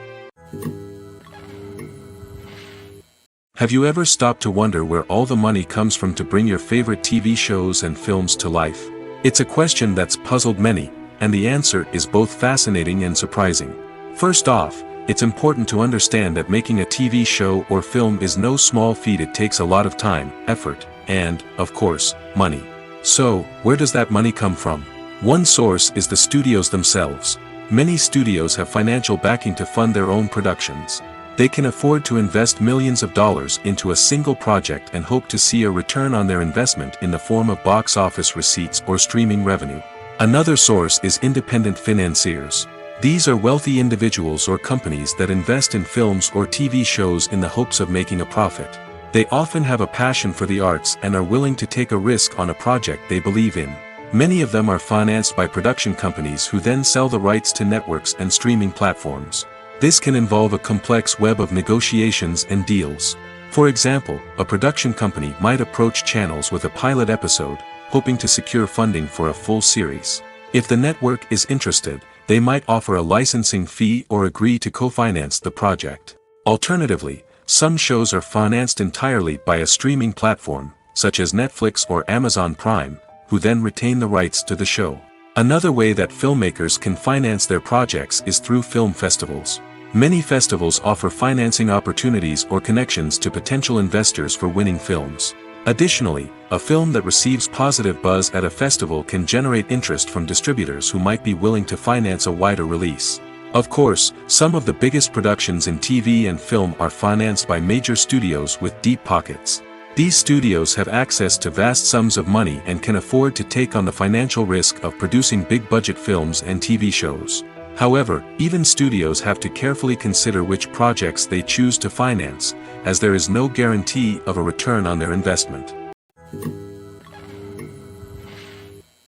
Have you ever stopped to wonder where all the money comes from to bring your favorite TV shows and films to life? It's a question that's puzzled many, and the answer is both fascinating and surprising. First off, it's important to understand that making a TV show or film is no small feat. It takes a lot of time, effort, and, of course, money. So, where does that money come from? One source is the studios themselves. Many studios have financial backing to fund their own productions. They can afford to invest millions of dollars into a single project and hope to see a return on their investment in the form of box office receipts or streaming revenue. Another source is independent financiers. These are wealthy individuals or companies that invest in films or TV shows in the hopes of making a profit. They often have a passion for the arts and are willing to take a risk on a project they believe in. Many of them are financed by production companies who then sell the rights to networks and streaming platforms. This can involve a complex web of negotiations and deals. For example, a production company might approach channels with a pilot episode, hoping to secure funding for a full series. If the network is interested, they might offer a licensing fee or agree to co-finance the project. Alternatively, some shows are financed entirely by a streaming platform, such as Netflix or Amazon Prime, who then retain the rights to the show. Another way that filmmakers can finance their projects is through film festivals. Many festivals offer financing opportunities or connections to potential investors for winning films. Additionally, a film that receives positive buzz at a festival can generate interest from distributors who might be willing to finance a wider release. Of course, some of the biggest productions in TV and film are financed by major studios with deep pockets. These studios have access to vast sums of money and can afford to take on the financial risk of producing big-budget films and TV shows. However, even studios have to carefully consider which projects they choose to finance, as there is no guarantee of a return on their investment.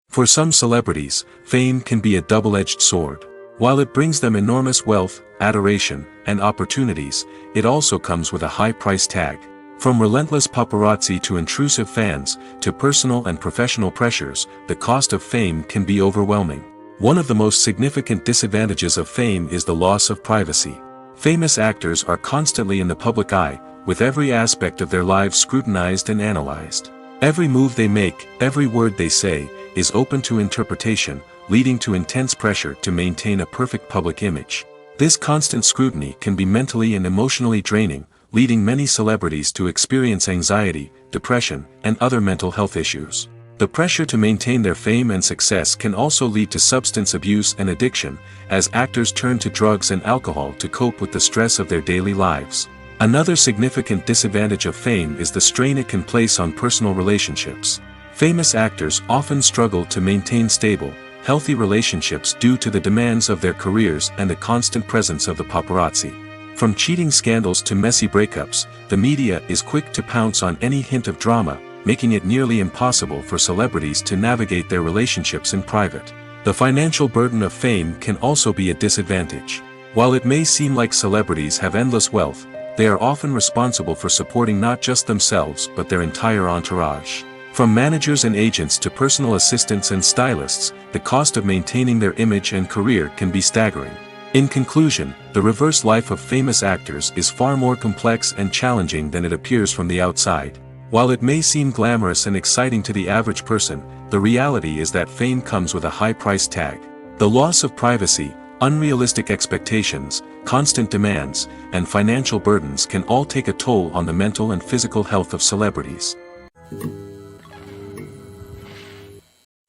For some celebrities, fame can be a double-edged sword. While it brings them enormous wealth, adoration, and opportunities, it also comes with a high price tag. From relentless paparazzi to intrusive fans, to personal and professional pressures, the cost of fame can be overwhelming. One of the most significant disadvantages of fame is the loss of privacy. Famous actors are constantly in the public eye, with every aspect of their lives scrutinized and analyzed. Every move they make, every word they say, is open to interpretation, leading to intense pressure to maintain a perfect public image. This constant scrutiny can be mentally and emotionally draining, leading many celebrities to experience anxiety, depression, and other mental health issues. The pressure to maintain their fame and success can also lead to substance abuse and addiction, as actors turn to drugs and alcohol to cope with the stress of their daily lives. Another significant disadvantage of fame is the strain it can place on personal relationships. Famous actors often struggle to maintain stable, healthy relationships due to the demands of their careers and the constant presence of the paparazzi. From cheating scandals to messy breakups, the media is quick to pounce on any hint of drama, making it nearly impossible for celebrities to navigate their relationships in private. The financial burden of fame can also be a disadvantage. While it may seem like celebrities have endless wealth, they are often responsible for supporting not just themselves but their entire entourage. From managers and agents to personal assistants and stylists, the cost of maintaining their image and career can be staggering. In conclusion, the reverse life of famous actors is far more complex and challenging than it appears from the outside. While it may seem glamorous and exciting to the average person, the reality is that fame comes with a high price tag. The loss of privacy, unrealistic expectations, constant demands, and financial burdens can all take a toll on the mental and physical health of celebrities.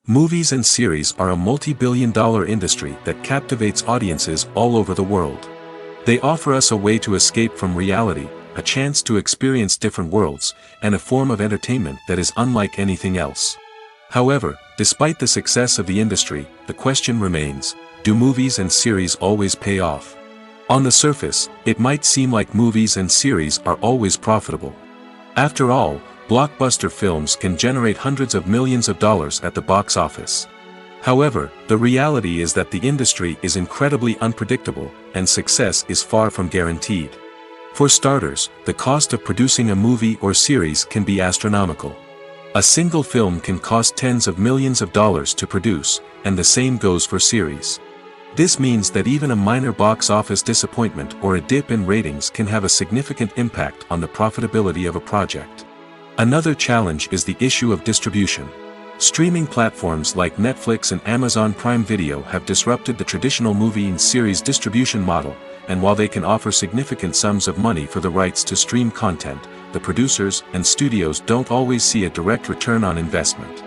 Movies and series are a multi-billion-dollar industry that captivates audiences all over the world. They offer us a way to escape from reality, a chance to experience different worlds, and a form of entertainment that is unlike anything else. However, despite the success of the industry, the question remains, do movies and series always pay off? On the surface, it might seem like movies and series are always profitable. After all, blockbuster films can generate hundreds of millions of dollars at the box office. However, the reality is that the industry is incredibly unpredictable, and success is far from guaranteed. For starters, the cost of producing a movie or series can be astronomical. A single film can cost tens of millions of dollars to produce, and the same goes for series. This means that even a minor box office disappointment or a dip in ratings can have a significant impact on the profitability of a project. Another challenge is the issue of distribution. Streaming platforms like Netflix and Amazon Prime Video have disrupted the traditional movie and series distribution model, and while they can offer significant sums of money for the rights to stream content, the producers and studios don't always see a direct return on investment.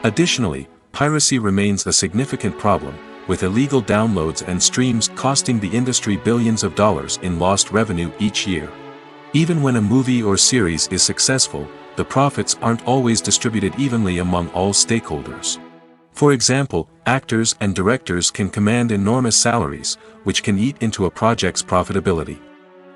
Additionally, piracy remains a significant problem, with illegal downloads and streams costing the industry billions of dollars in lost revenue each year. Even when a movie or series is successful, the profits aren't always distributed evenly among all stakeholders. For example, actors and directors can command enormous salaries, which can eat into a project's profitability.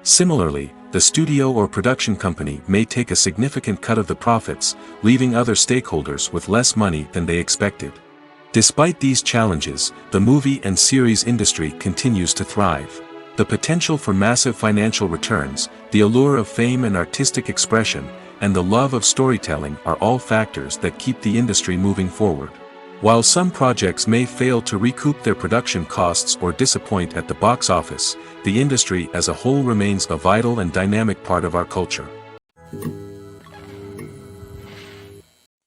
Similarly, the studio or production company may take a significant cut of the profits, leaving other stakeholders with less money than they expected. Despite these challenges, the movie and series industry continues to thrive. The potential for massive financial returns, the allure of fame and artistic expression, and the love of storytelling are all factors that keep the industry moving forward. While some projects may fail to recoup their production costs or disappoint at the box office, the industry as a whole remains a vital and dynamic part of our culture.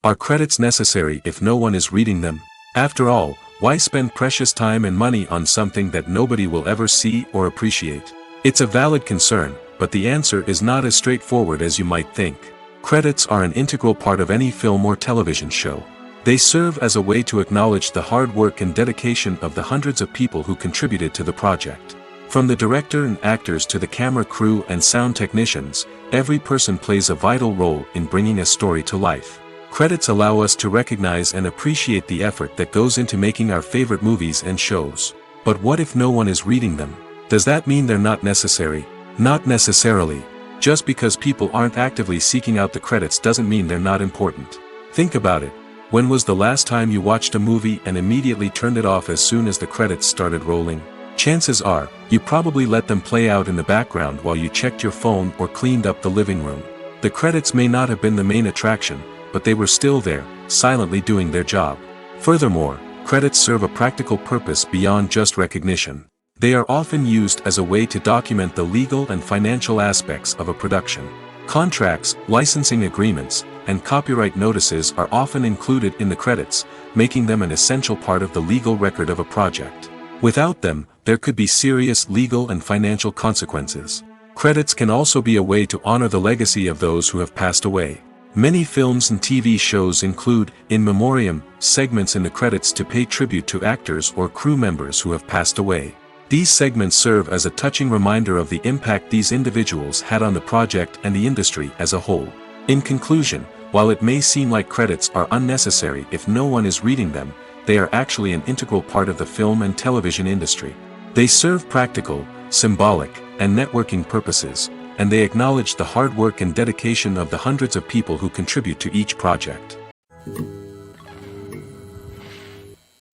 Are credits necessary if no one is reading them? After all, why spend precious time and money on something that nobody will ever see or appreciate? It's a valid concern, but the answer is not as straightforward as you might think. Credits are an integral part of any film or television show. They serve as a way to acknowledge the hard work and dedication of the hundreds of people who contributed to the project. From the director and actors to the camera crew and sound technicians, every person plays a vital role in bringing a story to life. Credits allow us to recognize and appreciate the effort that goes into making our favorite movies and shows. But what if no one is reading them? Does that mean they're not necessary? Not necessarily. Just because people aren't actively seeking out the credits doesn't mean they're not important. Think about it. When was the last time you watched a movie and immediately turned it off as soon as the credits started rolling? Chances are, you probably let them play out in the background while you checked your phone or cleaned up the living room. The credits may not have been the main attraction, but they were still there, silently doing their job. Furthermore, credits serve a practical purpose beyond just recognition. They are often used as a way to document the legal and financial aspects of a production. Contracts, licensing agreements, and copyright notices are often included in the credits, making them an essential part of the legal record of a project. Without them, there could be serious legal and financial consequences. Credits can also be a way to honor the legacy of those who have passed away. Many films and TV shows include, in memoriam, segments in the credits to pay tribute to actors or crew members who have passed away. These segments serve as a touching reminder of the impact these individuals had on the project and the industry as a whole. In conclusion, while it may seem like credits are unnecessary if no one is reading them, they are actually an integral part of the film and television industry. They serve practical, symbolic, and networking purposes, and they acknowledge the hard work and dedication of the hundreds of people who contribute to each project.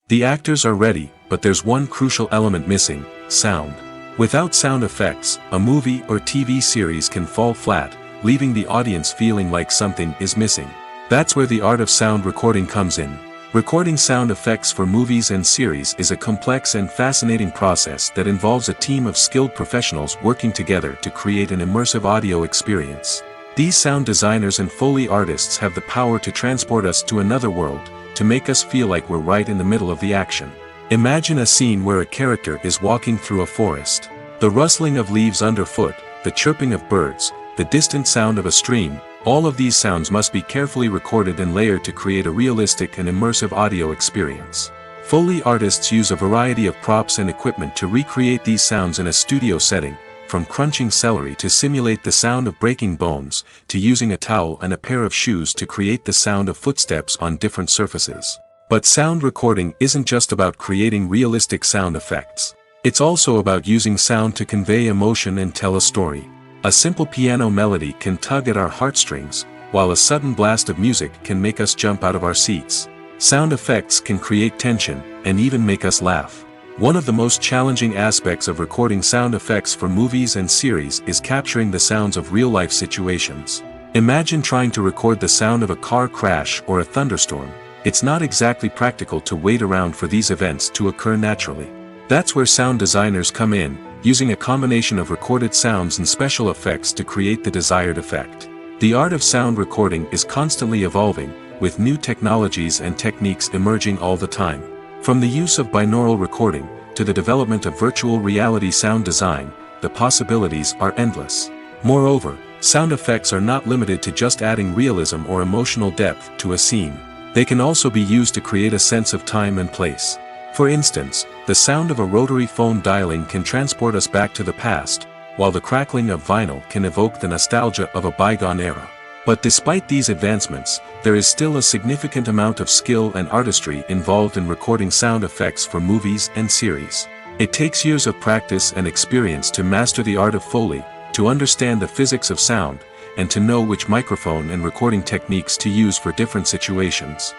The actors are ready, but there's one crucial element missing: sound. Without sound effects, a movie or TV series can fall flat, leaving the audience feeling like something is missing. That's where the art of sound recording comes in. Recording sound effects for movies and series is a complex and fascinating process that involves a team of skilled professionals working together to create an immersive audio experience. These sound designers and Foley artists have the power to transport us to another world, to make us feel like we're right in the middle of the action. Imagine a scene where a character is walking through a forest. The rustling of leaves underfoot, the chirping of birds, the distant sound of a stream, all of these sounds must be carefully recorded and layered to create a realistic and immersive audio experience. Foley artists use a variety of props and equipment to recreate these sounds in a studio setting, from crunching celery to simulate the sound of breaking bones, to using a towel and a pair of shoes to create the sound of footsteps on different surfaces. But sound recording isn't just about creating realistic sound effects. It's also about using sound to convey emotion and tell a story. A simple piano melody can tug at our heartstrings, while a sudden blast of music can make us jump out of our seats. Sound effects can create tension, and even make us laugh. One of the most challenging aspects of recording sound effects for movies and series is capturing the sounds of real-life situations. Imagine trying to record the sound of a car crash or a thunderstorm. It's not exactly practical to wait around for these events to occur naturally. That's where sound designers come in, using a combination of recorded sounds and special effects to create the desired effect. The art of sound recording is constantly evolving, with new technologies and techniques emerging all the time. From the use of binaural recording, to the development of virtual reality sound design, the possibilities are endless. Moreover, sound effects are not limited to just adding realism or emotional depth to a scene. They can also be used to create a sense of time and place. For instance, the sound of a rotary phone dialing can transport us back to the past, while the crackling of vinyl can evoke the nostalgia of a bygone era. But despite these advancements, there is still a significant amount of skill and artistry involved in recording sound effects for movies and series. It takes years of practice and experience to master the art of Foley, to understand the physics of sound, and to know which microphone and recording techniques to use for different situations.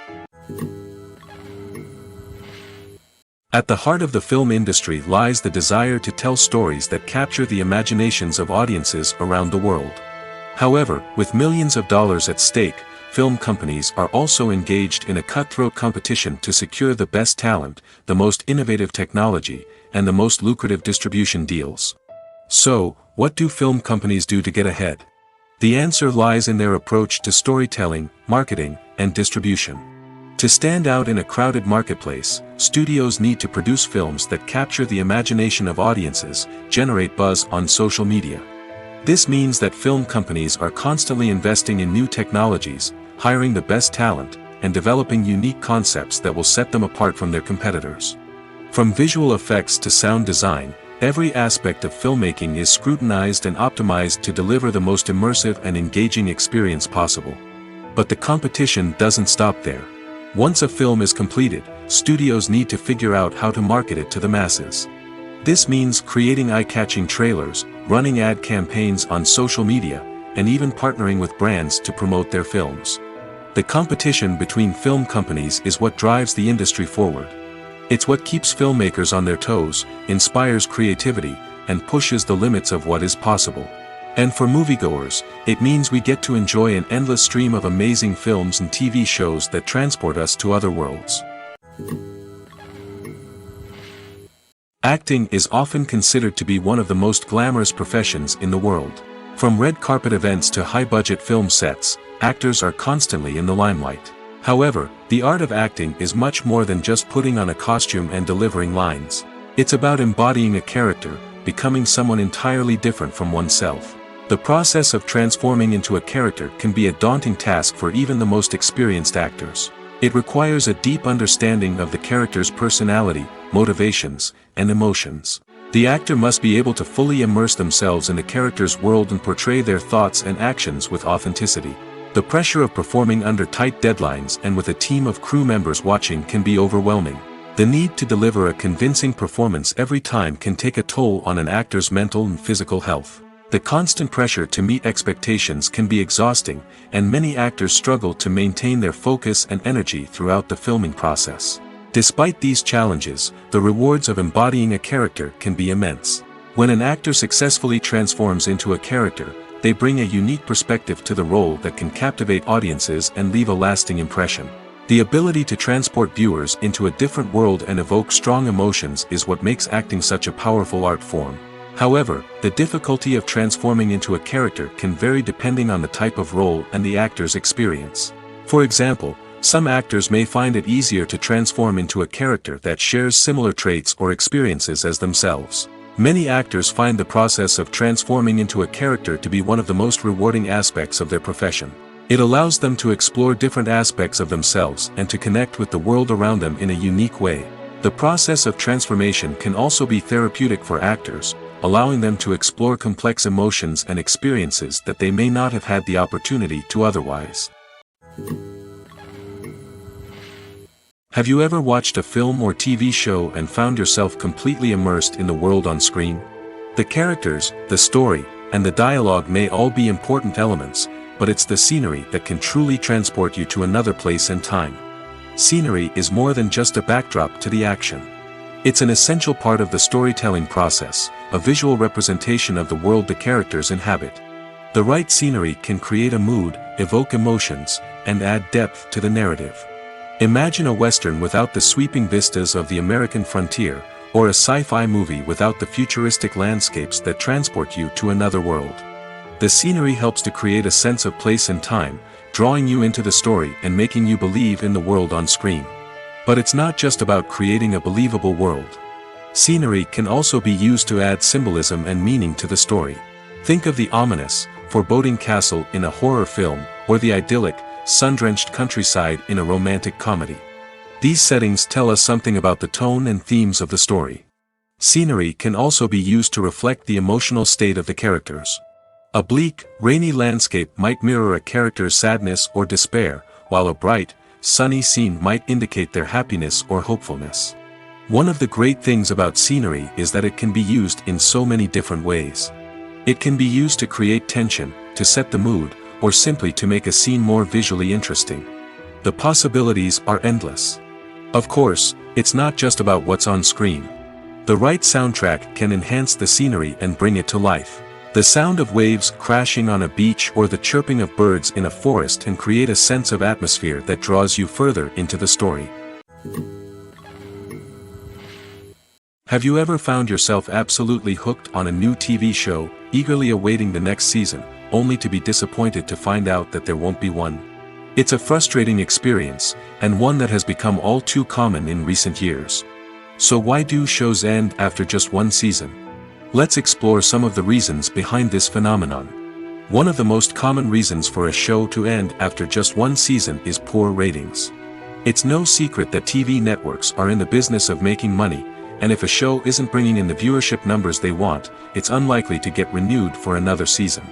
At the heart of the film industry lies the desire to tell stories that capture the imaginations of audiences around the world. However, with millions of dollars at stake, film companies are also engaged in a cutthroat competition to secure the best talent, the most innovative technology, and the most lucrative distribution deals. So, what do film companies do to get ahead? The answer lies in their approach to storytelling, marketing, and distribution. To stand out in a crowded marketplace, studios need to produce films that capture the imagination of audiences, generate buzz on social media. This means that film companies are constantly investing in new technologies, hiring the best talent, and developing unique concepts that will set them apart from their competitors. From visual effects to sound design, every aspect of filmmaking is scrutinized and optimized to deliver the most immersive and engaging experience possible. But the competition doesn't stop there. Once a film is completed, studios need to figure out how to market it to the masses. This means creating eye-catching trailers, running ad campaigns on social media, and even partnering with brands to promote their films. The competition between film companies is what drives the industry forward. It's what keeps filmmakers on their toes, inspires creativity, and pushes the limits of what is possible. And for moviegoers, it means we get to enjoy an endless stream of amazing films and TV shows that transport us to other worlds. Acting is often considered to be one of the most glamorous professions in the world. From red carpet events to high-budget film sets, actors are constantly in the limelight. However, the art of acting is much more than just putting on a costume and delivering lines. It's about embodying a character, becoming someone entirely different from oneself. The process of transforming into a character can be a daunting task for even the most experienced actors. It requires a deep understanding of the character's personality, motivations, and emotions. The actor must be able to fully immerse themselves in the character's world and portray their thoughts and actions with authenticity. The pressure of performing under tight deadlines and with a team of crew members watching can be overwhelming. The need to deliver a convincing performance every time can take a toll on an actor's mental and physical health. The constant pressure to meet expectations can be exhausting, and many actors struggle to maintain their focus and energy throughout the filming process. Despite these challenges, the rewards of embodying a character can be immense. When an actor successfully transforms into a character, they bring a unique perspective to the role that can captivate audiences and leave a lasting impression. The ability to transport viewers into a different world and evoke strong emotions is what makes acting such a powerful art form. However, the difficulty of transforming into a character can vary depending on the type of role and the actor's experience. For example, some actors may find it easier to transform into a character that shares similar traits or experiences as themselves. Many actors find the process of transforming into a character to be one of the most rewarding aspects of their profession. It allows them to explore different aspects of themselves and to connect with the world around them in a unique way. The process of transformation can also be therapeutic for actors, allowing them to explore complex emotions and experiences that they may not have had the opportunity to otherwise. Have you ever watched a film or TV show and found yourself completely immersed in the world on screen? The characters, the story, and the dialogue may all be important elements, but it's the scenery that can truly transport you to another place and time. Scenery is more than just a backdrop to the action. It's an essential part of the storytelling process, a visual representation of the world the characters inhabit. The right scenery can create a mood, evoke emotions, and add depth to the narrative. Imagine a Western without the sweeping vistas of the American frontier, or a sci-fi movie without the futuristic landscapes that transport you to another world. The scenery helps to create a sense of place and time, drawing you into the story and making you believe in the world on screen. But it's not just about creating a believable world. Scenery can also be used to add symbolism and meaning to the story. Think of the ominous, foreboding castle in a horror film, or the idyllic, sun-drenched countryside in a romantic comedy. These settings tell us something about the tone and themes of the story. Scenery can also be used to reflect the emotional state of the characters. A bleak, rainy landscape might mirror a character's sadness or despair, while a bright, sunny scene might indicate their happiness or hopefulness. One of the great things about scenery is that it can be used in so many different ways. It can be used to create tension, to set the mood, or simply to make a scene more visually interesting. The possibilities are endless. Of course, it's not just about what's on screen. The right soundtrack can enhance the scenery and bring it to life. The sound of waves crashing on a beach or the chirping of birds in a forest can create a sense of atmosphere that draws you further into the story. Have you ever found yourself absolutely hooked on a new TV show, eagerly awaiting the next season, only to be disappointed to find out that there won't be one? It's a frustrating experience, and one that has become all too common in recent years. So why do shows end after just one season? Let's explore some of the reasons behind this phenomenon. One of the most common reasons for a show to end after just one season is poor ratings. It's no secret that TV networks are in the business of making money, and if a show isn't bringing in the viewership numbers they want, it's unlikely to get renewed for another season.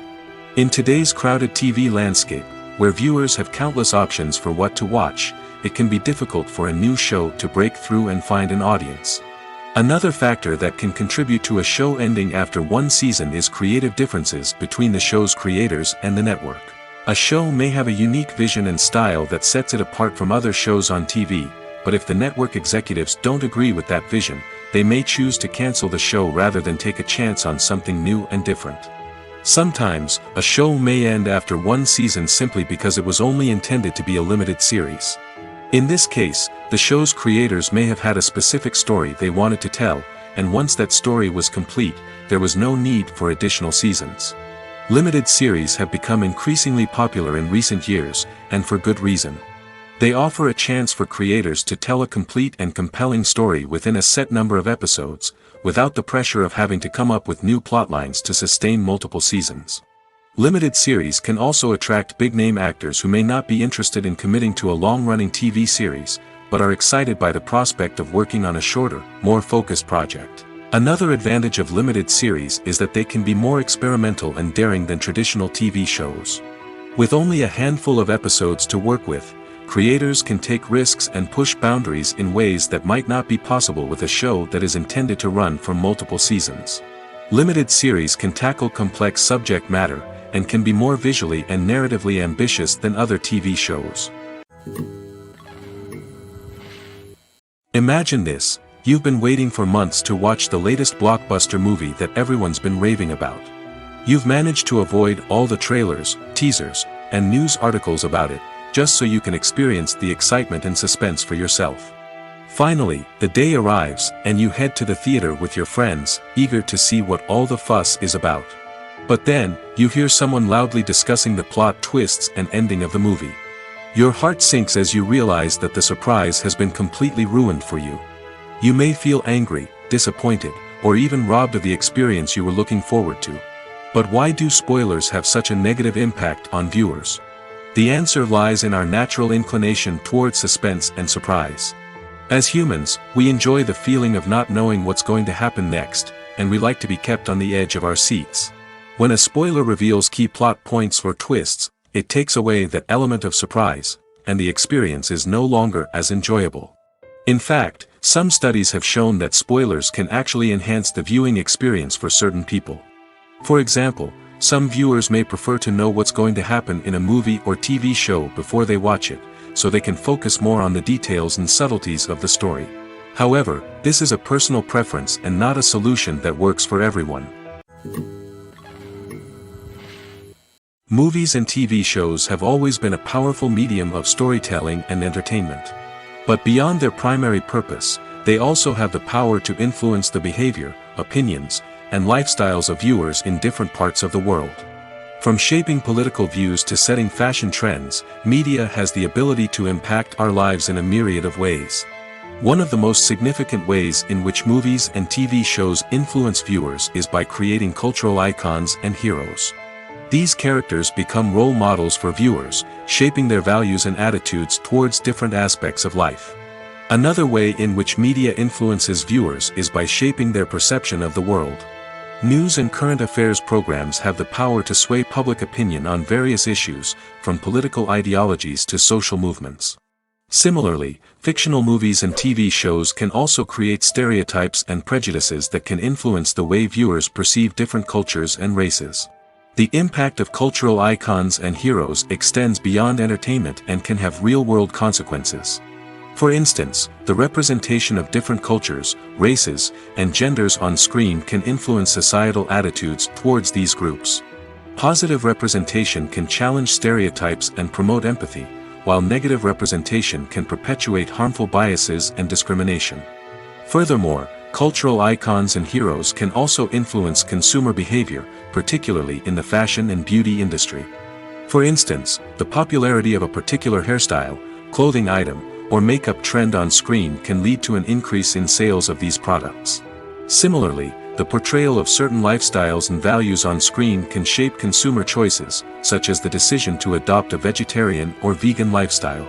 In today's crowded TV landscape, where viewers have countless options for what to watch, it can be difficult for a new show to break through and find an audience. Another factor that can contribute to a show ending after one season is creative differences between the show's creators and the network. A show may have a unique vision and style that sets it apart from other shows on TV, but if the network executives don't agree with that vision, they may choose to cancel the show rather than take a chance on something new and different. Sometimes, a show may end after one season simply because it was only intended to be a limited series. In this case, the show's creators may have had a specific story they wanted to tell, and once that story was complete, there was no need for additional seasons. Limited series have become increasingly popular in recent years, and for good reason. They offer a chance for creators to tell a complete and compelling story within a set number of episodes, without the pressure of having to come up with new plotlines to sustain multiple seasons. Limited series can also attract big-name actors who may not be interested in committing to a long-running TV series, but are excited by the prospect of working on a shorter, more focused project. Another advantage of limited series is that they can be more experimental and daring than traditional TV shows. With only a handful of episodes to work with, creators can take risks and push boundaries in ways that might not be possible with a show that is intended to run for multiple seasons. Limited series can tackle complex subject matter, and can be more visually and narratively ambitious than other TV shows. Imagine this: you've been waiting for months to watch the latest blockbuster movie that everyone's been raving about. You've managed to avoid all the trailers, teasers, and news articles about it, just so you can experience the excitement and suspense for yourself. Finally, the day arrives, and you head to the theater with your friends, eager to see what all the fuss is about. But then, you hear someone loudly discussing the plot twists and ending of the movie. Your heart sinks as you realize that the surprise has been completely ruined for you. You may feel angry, disappointed, or even robbed of the experience you were looking forward to. But why do spoilers have such a negative impact on viewers? The answer lies in our natural inclination towards suspense and surprise. As humans, we enjoy the feeling of not knowing what's going to happen next, and we like to be kept on the edge of our seats. When a spoiler reveals key plot points or twists, it takes away that element of surprise, and the experience is no longer as enjoyable. In fact, some studies have shown that spoilers can actually enhance the viewing experience for certain people. For example, some viewers may prefer to know what's going to happen in a movie or TV show before they watch it, so they can focus more on the details and subtleties of the story. However, this is a personal preference and not a solution that works for everyone. Movies and TV shows have always been a powerful medium of storytelling and entertainment. But beyond their primary purpose, they also have the power to influence the behavior, opinions, and lifestyles of viewers in different parts of the world. From shaping political views to setting fashion trends, media has the ability to impact our lives in a myriad of ways. One of the most significant ways in which movies and TV shows influence viewers is by creating cultural icons and heroes. These characters become role models for viewers, shaping their values and attitudes towards different aspects of life. Another way in which media influences viewers is by shaping their perception of the world. News and current affairs programs have the power to sway public opinion on various issues, from political ideologies to social movements. Similarly, fictional movies and TV shows can also create stereotypes and prejudices that can influence the way viewers perceive different cultures and races. The impact of cultural icons and heroes extends beyond entertainment and can have real-world consequences. For instance, the representation of different cultures, races, and genders on screen can influence societal attitudes towards these groups. Positive representation can challenge stereotypes and promote empathy, while negative representation can perpetuate harmful biases and discrimination. Furthermore, cultural icons and heroes can also influence consumer behavior, particularly in the fashion and beauty industry. For instance, the popularity of a particular hairstyle, clothing item, or makeup trend on screen can lead to an increase in sales of these products. Similarly, the portrayal of certain lifestyles and values on screen can shape consumer choices, such as the decision to adopt a vegetarian or vegan lifestyle.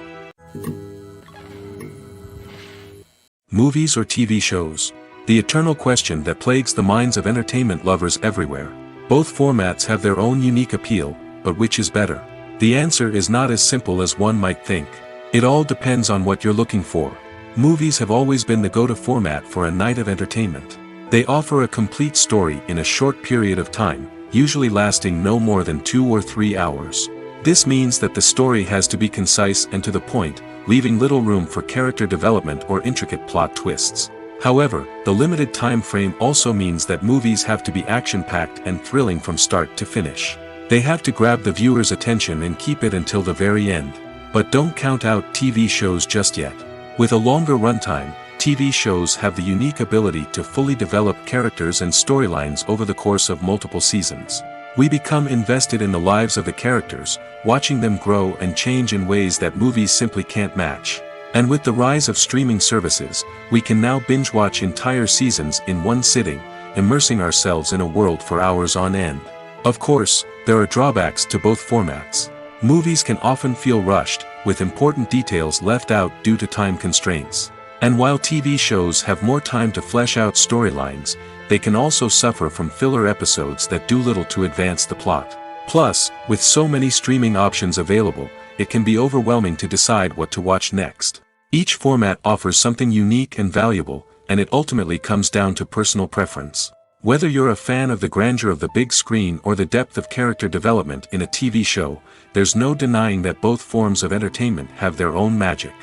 Movies or TV shows? The eternal question that plagues the minds of entertainment lovers everywhere. Both formats have their own unique appeal, but which is better? The answer is not as simple as one might think. It all depends on what you're looking for. Movies have always been the go-to format for a night of entertainment. They offer a complete story in a short period of time, usually lasting no more than 2 or 3 hours. This means that the story has to be concise and to the point, leaving little room for character development or intricate plot twists. However, the limited time frame also means that movies have to be action-packed and thrilling from start to finish. They have to grab the viewer's attention and keep it until the very end. But don't count out TV shows just yet. With a longer runtime, TV shows have the unique ability to fully develop characters and storylines over the course of multiple seasons. We become invested in the lives of the characters, watching them grow and change in ways that movies simply can't match. And with the rise of streaming services, we can now binge-watch entire seasons in one sitting, immersing ourselves in a world for hours on end. Of course, there are drawbacks to both formats. Movies can often feel rushed, with important details left out due to time constraints. And while TV shows have more time to flesh out storylines, they can also suffer from filler episodes that do little to advance the plot. Plus, with so many streaming options available, it can be overwhelming to decide what to watch next. Each format offers something unique and valuable, and it ultimately comes down to personal preference. Whether you're a fan of the grandeur of the big screen or the depth of character development in a TV show, there's no denying that both forms of entertainment have their own magic.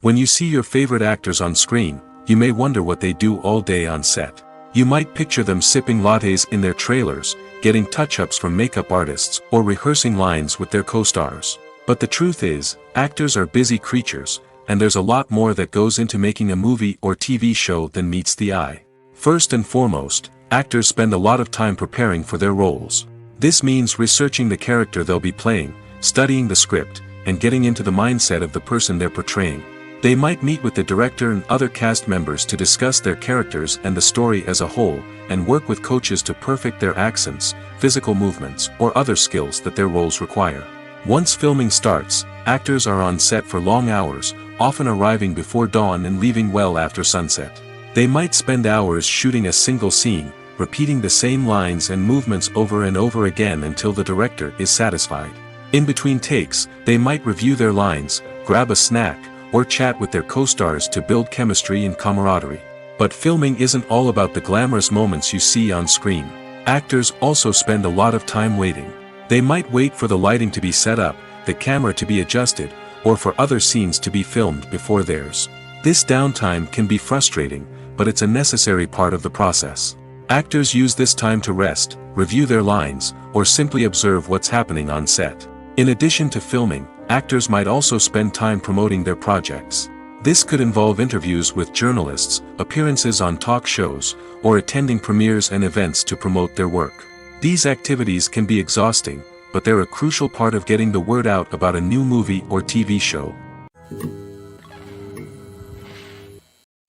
When you see your favorite actors on screen, you may wonder what they do all day on set. You might picture them sipping lattes in their trailers, getting touch-ups from makeup artists, or rehearsing lines with their co-stars. But the truth is, actors are busy creatures, and there's a lot more that goes into making a movie or TV show than meets the eye. First and foremost, actors spend a lot of time preparing for their roles. This means researching the character they'll be playing, studying the script, and getting into the mindset of the person they're portraying. They might meet with the director and other cast members to discuss their characters and the story as a whole, and work with coaches to perfect their accents, physical movements, or other skills that their roles require. Once filming starts, actors are on set for long hours, often arriving before dawn and leaving well after sunset. They might spend hours shooting a single scene, repeating the same lines and movements over and over again until the director is satisfied. In between takes, they might review their lines, grab a snack, or chat with their co-stars to build chemistry and camaraderie. But filming isn't all about the glamorous moments you see on screen. Actors also spend a lot of time waiting. They might wait for the lighting to be set up, the camera to be adjusted, or for other scenes to be filmed before theirs. This downtime can be frustrating, but it's a necessary part of the process. Actors use this time to rest, review their lines, or simply observe what's happening on set. In addition to filming, actors might also spend time promoting their projects. This could involve interviews with journalists, appearances on talk shows, or attending premieres and events to promote their work. These activities can be exhausting, but they're a crucial part of getting the word out about a new movie or TV show.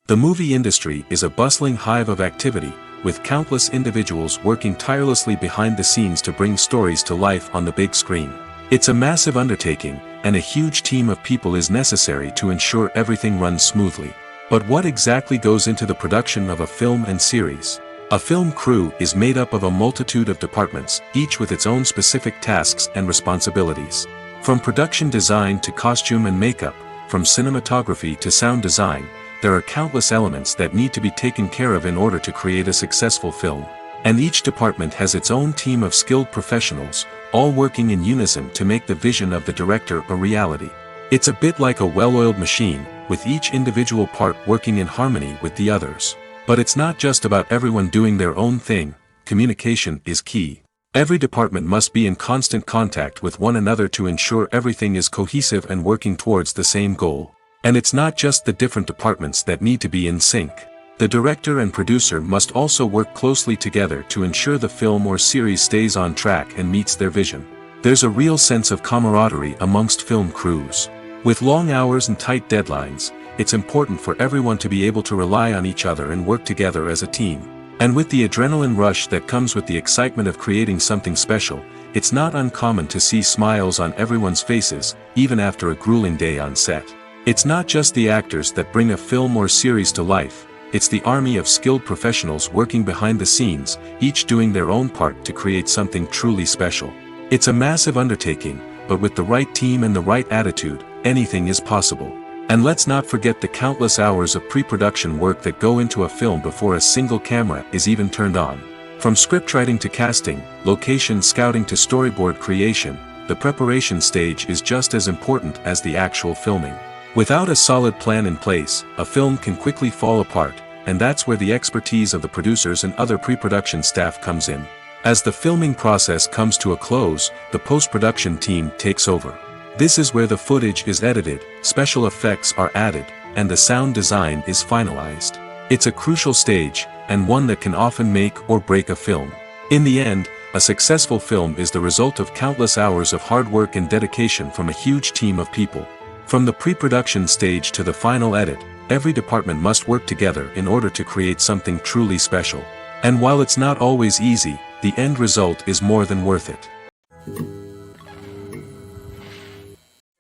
The movie industry is a bustling hive of activity, with countless individuals working tirelessly behind the scenes to bring stories to life on the big screen. It's a massive undertaking, and a huge team of people is necessary to ensure everything runs smoothly. But what exactly goes into the production of a film and series? A film crew is made up of a multitude of departments, each with its own specific tasks and responsibilities. From production design to costume and makeup, from cinematography to sound design, there are countless elements that need to be taken care of in order to create a successful film. And each department has its own team of skilled professionals, all working in unison to make the vision of the director a reality. It's a bit like a well-oiled machine, with each individual part working in harmony with the others. But it's not just about everyone doing their own thing. Communication is key. Every department must be in constant contact with one another to ensure everything is cohesive and working towards the same goal. And it's not just the different departments that need to be in sync. The director and producer must also work closely together to ensure the film or series stays on track and meets their vision. There's a real sense of camaraderie amongst film crews. With long hours and tight deadlines, it's important for everyone to be able to rely on each other and work together as a team. And with the adrenaline rush that comes with the excitement of creating something special, it's not uncommon to see smiles on everyone's faces, even after a grueling day on set. It's not just the actors that bring a film or series to life. It's the army of skilled professionals working behind the scenes, each doing their own part to create something truly special. It's a massive undertaking, but with the right team and the right attitude, anything is possible. And let's not forget the countless hours of pre-production work that go into a film before a single camera is even turned on. From scriptwriting to casting, location scouting to storyboard creation, the preparation stage is just as important as the actual filming. Without a solid plan in place, a film can quickly fall apart, and that's where the expertise of the producers and other pre-production staff comes in. As the filming process comes to a close, the post-production team takes over. This is where the footage is edited, special effects are added, and the sound design is finalized. It's a crucial stage, and one that can often make or break a film. In the end, a successful film is the result of countless hours of hard work and dedication from a huge team of people. From the pre-production stage to the final edit, every department must work together in order to create something truly special. And while it's not always easy, the end result is more than worth it.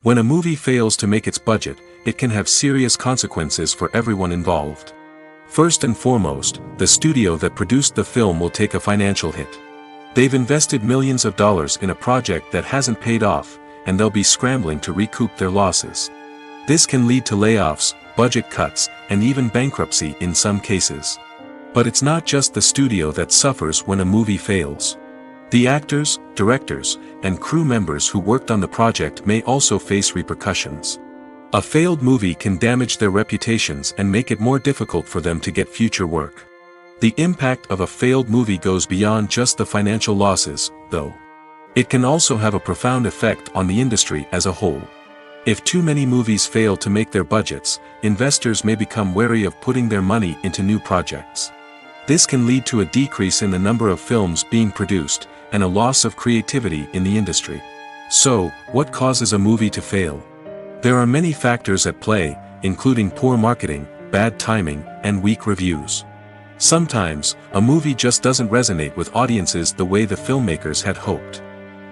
When a movie fails to make its budget, it can have serious consequences for everyone involved. First and foremost, the studio that produced the film will take a financial hit. They've invested millions of dollars in a project that hasn't paid off, and they'll be scrambling to recoup their losses. This can lead to layoffs, budget cuts, and even bankruptcy in some cases. But it's not just the studio that suffers when a movie fails. The actors, directors, and crew members who worked on the project may also face repercussions. A failed movie can damage their reputations and make it more difficult for them to get future work. The impact of a failed movie goes beyond just the financial losses, though. It can also have a profound effect on the industry as a whole. If too many movies fail to make their budgets, investors may become wary of putting their money into new projects. This can lead to a decrease in the number of films being produced, and a loss of creativity in the industry. So, what causes a movie to fail? There are many factors at play, including poor marketing, bad timing, and weak reviews. Sometimes, a movie just doesn't resonate with audiences the way the filmmakers had hoped.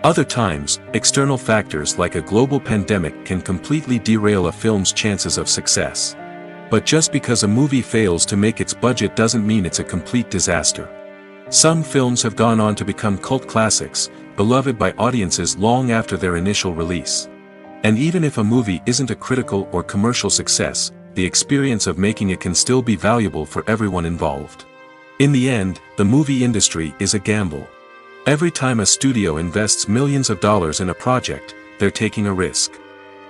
Other times, external factors like a global pandemic can completely derail a film's chances of success. But just because a movie fails to make its budget doesn't mean it's a complete disaster. Some films have gone on to become cult classics, beloved by audiences long after their initial release. And even if a movie isn't a critical or commercial success, the experience of making it can still be valuable for everyone involved. In the end, the movie industry is a gamble. Every time a studio invests millions of dollars in a project, they're taking a risk.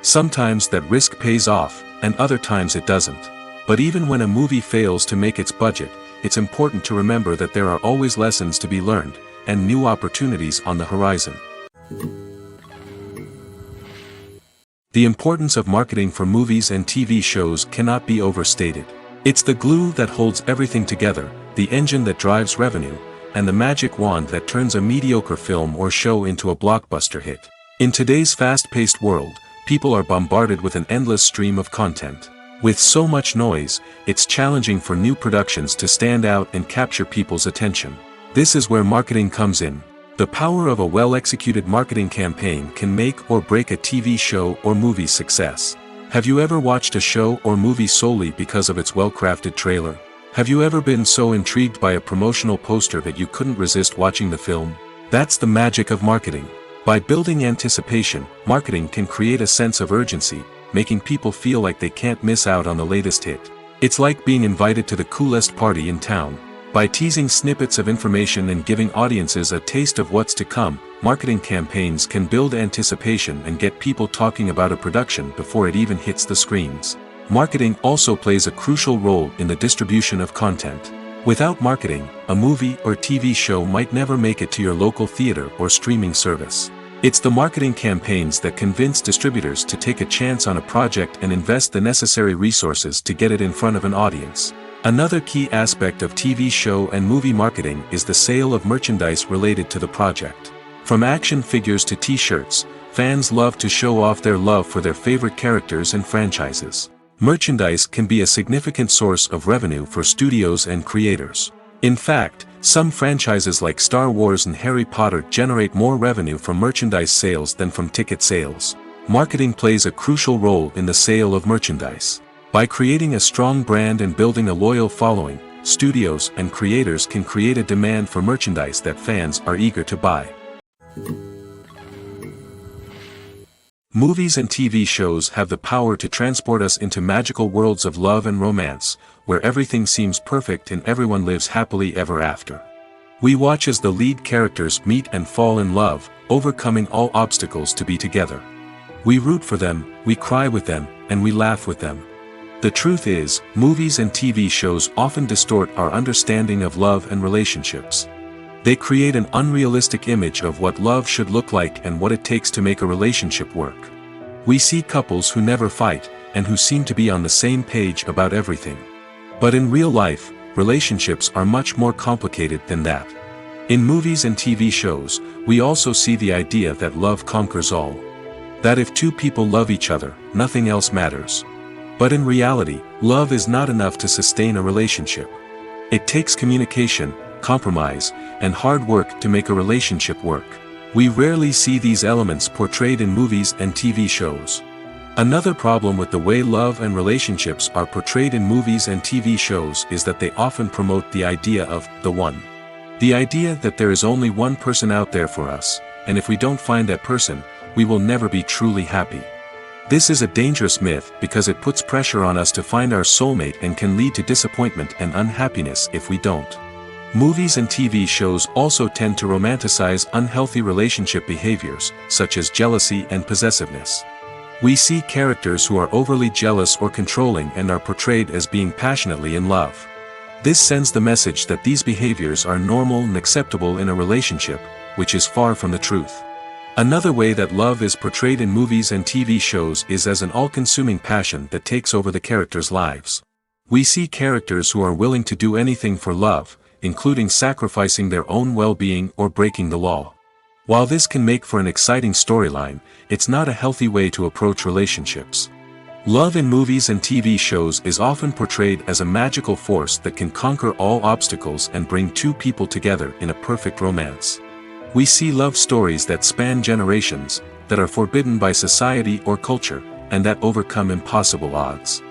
Sometimes that risk pays off, and other times it doesn't. But even when a movie fails to make its budget, it's important to remember that there are always lessons to be learned, and new opportunities on the horizon. The importance of marketing for movies and TV shows cannot be overstated. It's the glue that holds everything together, the engine that drives revenue, and the magic wand that turns a mediocre film or show into a blockbuster hit. In today's fast-paced world, people are bombarded with an endless stream of content. With so much noise, it's challenging for new productions to stand out and capture people's attention. This is where marketing comes in. The power of a well-executed marketing campaign can make or break a TV show or movie's success. Have you ever watched a show or movie solely because of its well-crafted trailer? Have you ever been so intrigued by a promotional poster that you couldn't resist watching the film? That's the magic of marketing. By building anticipation, marketing can create a sense of urgency, making people feel like they can't miss out on the latest hit. It's like being invited to the coolest party in town. By teasing snippets of information and giving audiences a taste of what's to come, marketing campaigns can build anticipation and get people talking about a production before it even hits the screens. Marketing also plays a crucial role in the distribution of content. Without marketing, a movie or TV show might never make it to your local theater or streaming service. It's the marketing campaigns that convince distributors to take a chance on a project and invest the necessary resources to get it in front of an audience. Another key aspect of TV show and movie marketing is the sale of merchandise related to the project. From action figures to t-shirts, fans love to show off their love for their favorite characters and franchises. Merchandise can be a significant source of revenue for studios and creators. In fact, some franchises like Star Wars and Harry Potter generate more revenue from merchandise sales than from ticket sales. Marketing plays a crucial role in the sale of merchandise. By creating a strong brand and building a loyal following, studios and creators can create a demand for merchandise that fans are eager to buy. Movies and TV shows have the power to transport us into magical worlds of love and romance, where everything seems perfect and everyone lives happily ever after. We watch as the lead characters meet and fall in love, overcoming all obstacles to be together. We root for them, we cry with them, and we laugh with them. The truth is, movies and TV shows often distort our understanding of love and relationships. They create an unrealistic image of what love should look like and what it takes to make a relationship work. We see couples who never fight, and who seem to be on the same page about everything. But in real life, relationships are much more complicated than that. In movies and TV shows, we also see the idea that love conquers all. That if two people love each other, nothing else matters. But in reality, love is not enough to sustain a relationship. It takes communication, compromise, and hard work to make a relationship work. We rarely see these elements portrayed in movies and TV shows. Another problem with the way love and relationships are portrayed in movies and TV shows is that they often promote the idea of the one. The idea that there is only one person out there for us, and if we don't find that person, we will never be truly happy. This is a dangerous myth because it puts pressure on us to find our soulmate and can lead to disappointment and unhappiness if we don't. Movies and TV shows also tend to romanticize unhealthy relationship behaviors, such as jealousy and possessiveness. We see characters who are overly jealous or controlling and are portrayed as being passionately in love. This sends the message that these behaviors are normal and acceptable in a relationship, which is far from the truth. Another way that love is portrayed in movies and TV shows is as an all-consuming passion that takes over the characters' lives. We see characters who are willing to do anything for love, including sacrificing their own well-being or breaking the law. While this can make for an exciting storyline, it's not a healthy way to approach relationships. Love in movies and TV shows is often portrayed as a magical force that can conquer all obstacles and bring two people together in a perfect romance. We see love stories that span generations, that are forbidden by society or culture, and that overcome impossible odds.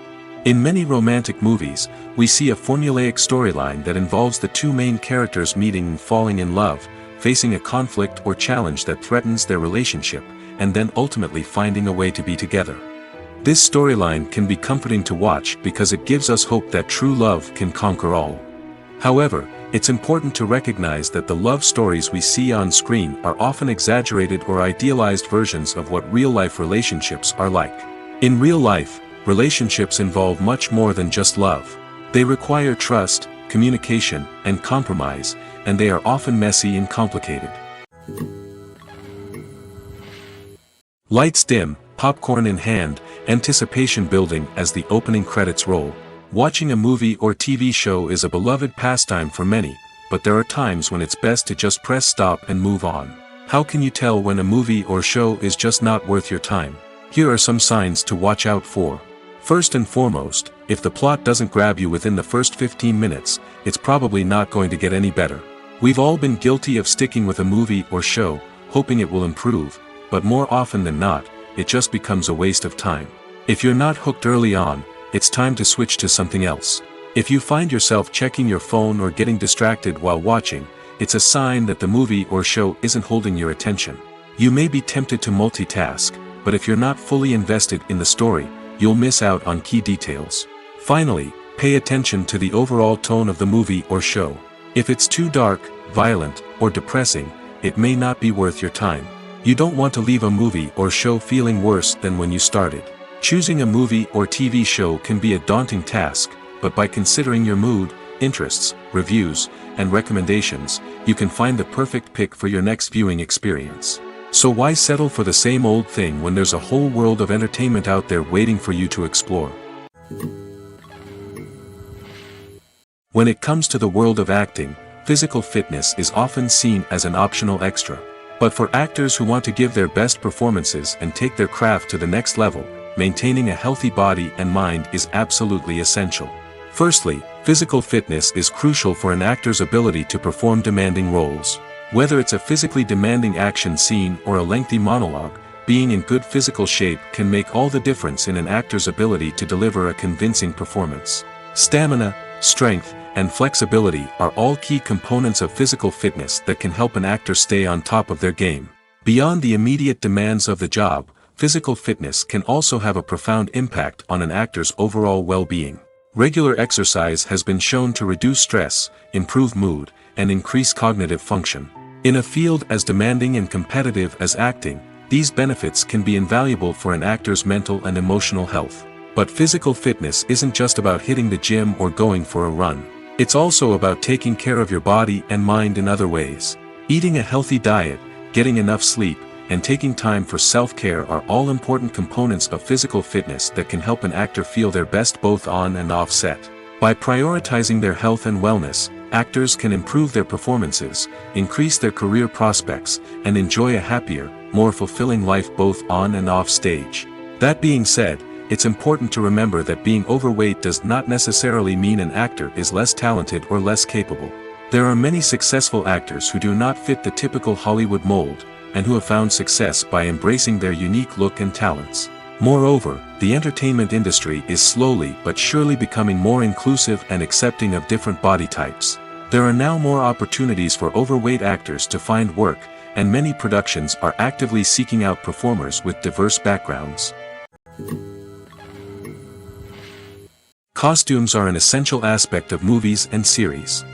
In many romantic movies, we see a formulaic storyline that involves the two main characters meeting and falling in love, facing a conflict or challenge that threatens their relationship, and then ultimately finding a way to be together. This storyline can be comforting to watch because it gives us hope that true love can conquer all. However, it's important to recognize that the love stories we see on screen are often exaggerated or idealized versions of what real-life relationships are like. In real life, relationships involve much more than just love. They require trust, communication, and compromise, and they are often messy and complicated. Lights dim, popcorn in hand, anticipation building as the opening credits roll. Watching a movie or TV show is a beloved pastime for many, but there are times when it's best to just press stop and move on. How can you tell when a movie or show is just not worth your time? Here are some signs to watch out for. First and foremost, if the plot doesn't grab you within the first 15 minutes, it's probably not going to get any better. We've all been guilty of sticking with a movie or show, hoping it will improve, but more often than not, it just becomes a waste of time. If you're not hooked early on, it's time to switch to something else. If you find yourself checking your phone or getting distracted while watching, it's a sign that the movie or show isn't holding your attention. You may be tempted to multitask, but if you're not fully invested in the story, you'll miss out on key details. Finally, pay attention to the overall tone of the movie or show. If it's too dark, violent, or depressing, it may not be worth your time. You don't want to leave a movie or show feeling worse than when you started. Choosing a movie or TV show can be a daunting task, but by considering your mood, interests, reviews, and recommendations, you can find the perfect pick for your next viewing experience. So why settle for the same old thing when there's a whole world of entertainment out there waiting for you to explore? When it comes to the world of acting, physical fitness is often seen as an optional extra. But for actors who want to give their best performances and take their craft to the next level, maintaining a healthy body and mind is absolutely essential. Firstly, physical fitness is crucial for an actor's ability to perform demanding roles. Whether it's a physically demanding action scene or a lengthy monologue, being in good physical shape can make all the difference in an actor's ability to deliver a convincing performance. Stamina, strength, and flexibility are all key components of physical fitness that can help an actor stay on top of their game. Beyond the immediate demands of the job, physical fitness can also have a profound impact on an actor's overall well-being. Regular exercise has been shown to reduce stress, improve mood, and increase cognitive function. In a field as demanding and competitive as acting, these benefits can be invaluable for an actor's mental and emotional health. But physical fitness isn't just about hitting the gym or going for a run. It's also about taking care of your body and mind in other ways. Eating a healthy diet, getting enough sleep, and taking time for self-care are all important components of physical fitness that can help an actor feel their best both on and off set. By prioritizing their health and wellness, actors can improve their performances, increase their career prospects, and enjoy a happier, more fulfilling life both on and off stage. That being said, it's important to remember that being overweight does not necessarily mean an actor is less talented or less capable. There are many successful actors who do not fit the typical Hollywood mold, and who have found success by embracing their unique look and talents. Moreover, the entertainment industry is slowly but surely becoming more inclusive and accepting of different body types. There are now more opportunities for overweight actors to find work, and many productions are actively seeking out performers with diverse backgrounds. Costumes are an essential aspect of movies and series.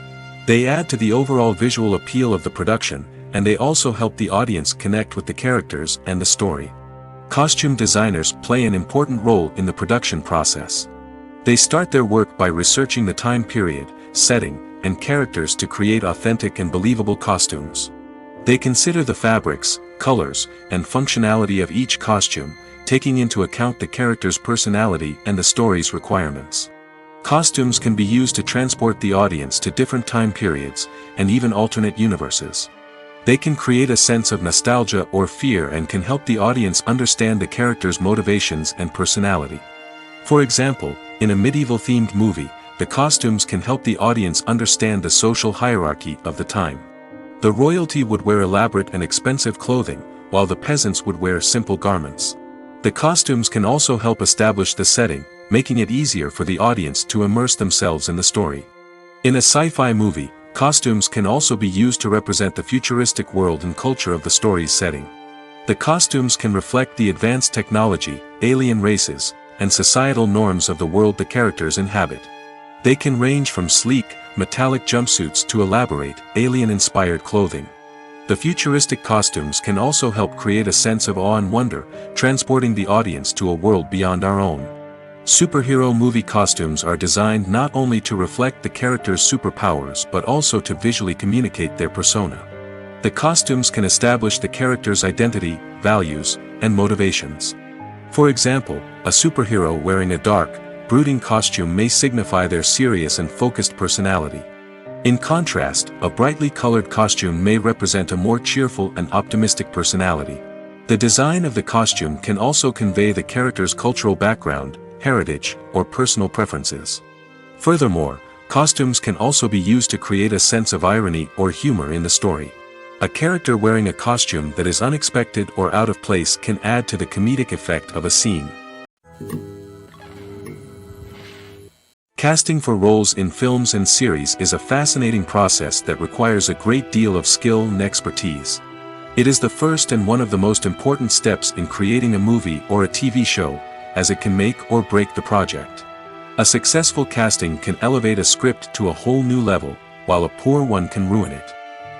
They add to the overall visual appeal of the production, and they also help the audience connect with the characters and the story. Costume designers play an important role in the production process. They start their work by researching the time period, setting, and characters to create authentic and believable costumes. They consider the fabrics, colors, and functionality of each costume, taking into account the character's personality and the story's requirements. Costumes can be used to transport the audience to different time periods, and even alternate universes. They can create a sense of nostalgia or fear and can help the audience understand the character's motivations and personality. For example, in a medieval-themed movie, the costumes can help the audience understand the social hierarchy of the time. The royalty would wear elaborate and expensive clothing, while the peasants would wear simple garments. The costumes can also help establish the setting, making it easier for the audience to immerse themselves in the story. In a sci-fi movie, costumes can also be used to represent the futuristic world and culture of the story's setting. The costumes can reflect the advanced technology, alien races, and societal norms of the world the characters inhabit. They can range from sleek, metallic jumpsuits to elaborate, alien-inspired clothing. The futuristic costumes can also help create a sense of awe and wonder, transporting the audience to a world beyond our own. Superhero movie costumes are designed not only to reflect the character's superpowers but also to visually communicate their persona. The costumes can establish the character's identity, values, and motivations. For example, a superhero wearing a dark, brooding costume may signify their serious and focused personality. In contrast, a brightly colored costume may represent a more cheerful and optimistic personality. The design of the costume can also convey the character's cultural background, heritage, or personal preferences. Furthermore, costumes can also be used to create a sense of irony or humor in the story. A character wearing a costume that is unexpected or out of place can add to the comedic effect of a scene. Casting for roles in films and series is a fascinating process that requires a great deal of skill and expertise. It is the first and one of the most important steps in creating a movie or a TV show, as it can make or break the project. A successful casting can elevate a script to a whole new level, while a poor one can ruin it.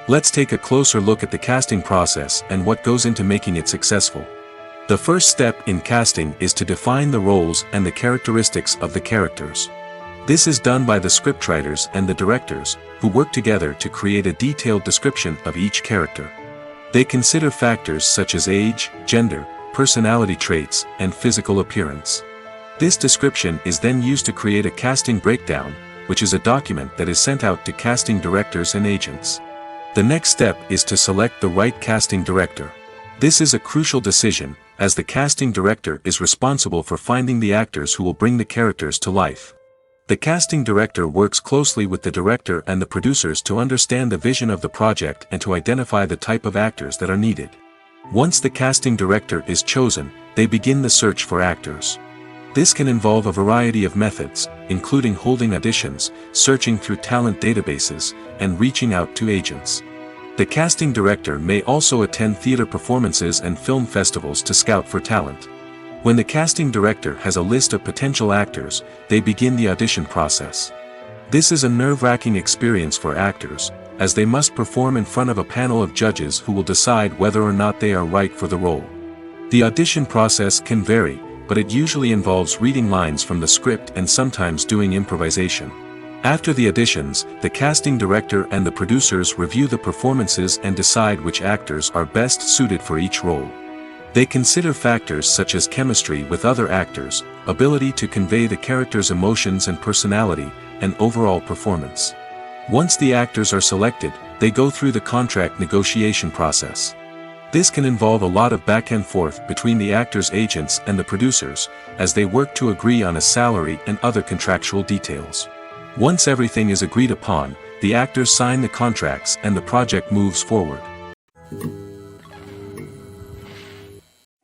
Let's take a closer look at the casting process and what goes into making it successful. The first step in casting is to define the roles and the characteristics of the characters. This is done by the scriptwriters and the directors, who work together to create a detailed description of each character. They consider factors such as age, gender, personality traits, and physical appearance. This description is then used to create a casting breakdown, which is a document that is sent out to casting directors and agents. The next step is to select the right casting director. This is a crucial decision, as the casting director is responsible for finding the actors who will bring the characters to life. The casting director works closely with the director and the producers to understand the vision of the project and to identify the type of actors that are needed. Once the casting director is chosen, they begin the search for actors. This can involve a variety of methods, including holding auditions, searching through talent databases, and reaching out to agents. The casting director may also attend theater performances and film festivals to scout for talent. When the casting director has a list of potential actors, they begin the audition process. This is a nerve-wracking experience for actors, as they must perform in front of a panel of judges who will decide whether or not they are right for the role. The audition process can vary, but it usually involves reading lines from the script and sometimes doing improvisation. After the auditions, the casting director and the producers review the performances and decide which actors are best suited for each role. They consider factors such as chemistry with other actors, ability to convey the character's emotions and personality, and overall performance. Once the actors are selected, they go through the contract negotiation process. This can involve a lot of back and forth between the actors' agents and the producers, as they work to agree on a salary and other contractual details. Once everything is agreed upon, the actors sign the contracts and the project moves forward.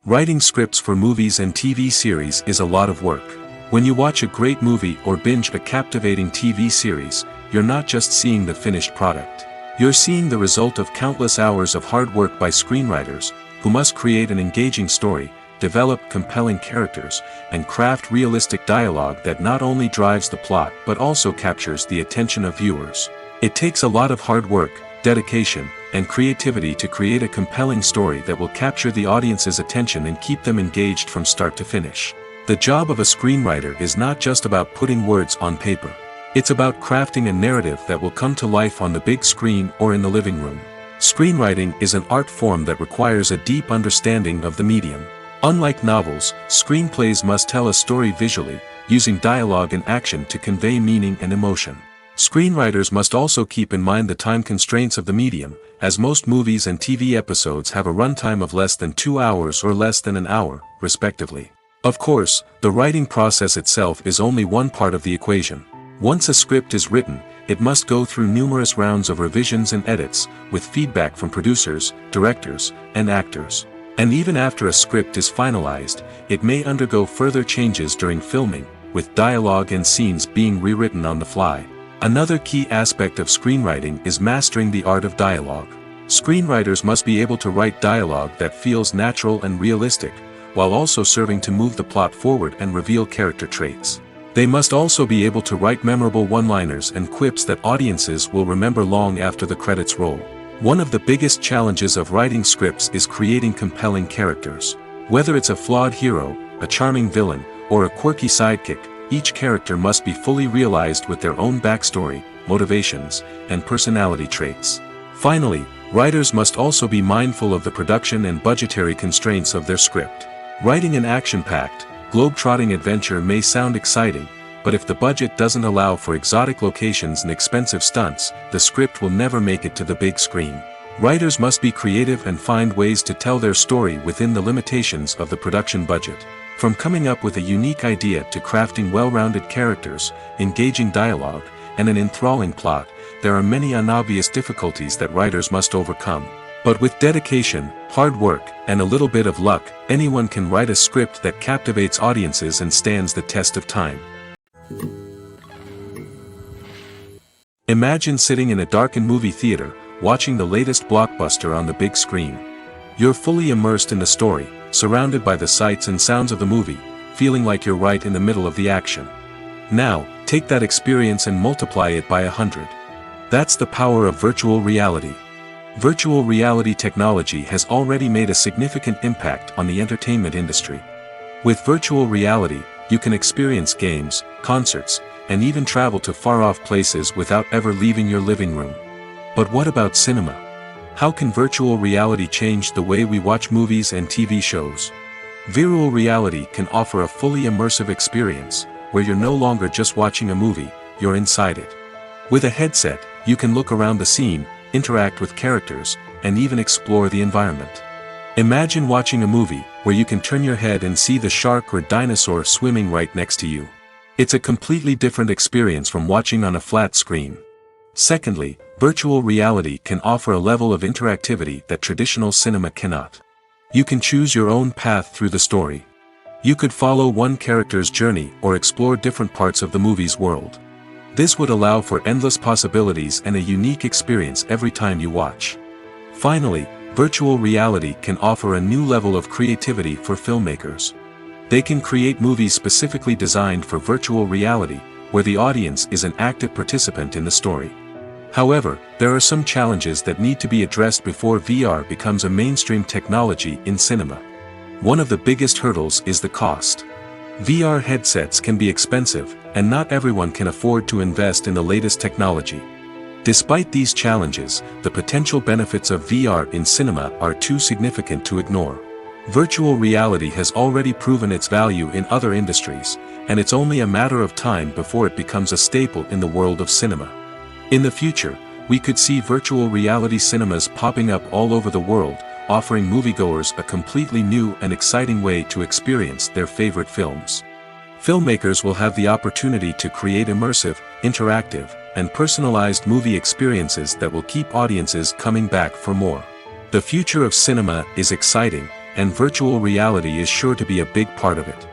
Writing scripts for movies and TV series is a lot of work. When you watch a great movie or binge a captivating TV series, you're not just seeing the finished product. You're seeing the result of countless hours of hard work by screenwriters, who must create an engaging story, develop compelling characters, and craft realistic dialogue that not only drives the plot but also captures the attention of viewers. It takes a lot of hard work, dedication, and creativity to create a compelling story that will capture the audience's attention and keep them engaged from start to finish. The job of a screenwriter is not just about putting words on paper. It's about crafting a narrative that will come to life on the big screen or in the living room. Screenwriting is an art form that requires a deep understanding of the medium. Unlike novels, screenplays must tell a story visually, using dialogue and action to convey meaning and emotion. Screenwriters must also keep in mind the time constraints of the medium, as most movies and TV episodes have a runtime of less than 2 hours or less than an hour, respectively. Of course, the writing process itself is only one part of the equation. Once a script is written, it must go through numerous rounds of revisions and edits, with feedback from producers, directors, and actors. And even after a script is finalized, it may undergo further changes during filming, with dialogue and scenes being rewritten on the fly. Another key aspect of screenwriting is mastering the art of dialogue. Screenwriters must be able to write dialogue that feels natural and realistic, while also serving to move the plot forward and reveal character traits. They must also be able to write memorable one-liners and quips that audiences will remember long after the credits roll. One of the biggest challenges of writing scripts is creating compelling characters. Whether it's a flawed hero, a charming villain, or a quirky sidekick, each character must be fully realized with their own backstory, motivations, and personality traits. Finally, writers must also be mindful of the production and budgetary constraints of their script. Writing an action-packed, globe-trotting adventure may sound exciting, but if the budget doesn't allow for exotic locations and expensive stunts, the script will never make it to the big screen. Writers must be creative and find ways to tell their story within the limitations of the production budget. From coming up with a unique idea to crafting well-rounded characters, engaging dialogue, and an enthralling plot, there are many unobvious difficulties that writers must overcome. But with dedication, hard work, and a little bit of luck, anyone can write a script that captivates audiences and stands the test of time. Imagine sitting in a darkened movie theater, watching the latest blockbuster on the big screen. You're fully immersed in the story, surrounded by the sights and sounds of the movie, feeling like you're right in the middle of the action. Now, take that experience and multiply it by 100. That's the power of virtual reality. Virtual reality technology has already made a significant impact on the entertainment industry. With virtual reality, you can experience games, concerts, and even travel to far-off places without ever leaving your living room. But what about cinema? How can virtual reality change the way we watch movies and TV shows? Virtual reality can offer a fully immersive experience, where you're no longer just watching a movie, you're inside it. With a headset, you can look around the scene, interact with characters, and even explore the environment. Imagine watching a movie where you can turn your head and see the shark or dinosaur swimming right next to you. It's a completely different experience from watching on a flat screen. Secondly, virtual reality can offer a level of interactivity that traditional cinema cannot. You can choose your own path through the story. You could follow one character's journey or explore different parts of the movie's world. This would allow for endless possibilities and a unique experience every time you watch. Finally, virtual reality can offer a new level of creativity for filmmakers. They can create movies specifically designed for virtual reality, where the audience is an active participant in the story. However, there are some challenges that need to be addressed before VR becomes a mainstream technology in cinema. One of the biggest hurdles is the cost. VR headsets can be expensive, and not everyone can afford to invest in the latest technology. Despite these challenges, the potential benefits of VR in cinema are too significant to ignore. Virtual reality has already proven its value in other industries, and it's only a matter of time before it becomes a staple in the world of cinema. In the future, we could see virtual reality cinemas popping up all over the world, offering moviegoers a completely new and exciting way to experience their favorite films. Filmmakers will have the opportunity to create immersive, interactive, and personalized movie experiences that will keep audiences coming back for more. The future of cinema is exciting, and virtual reality is sure to be a big part of it.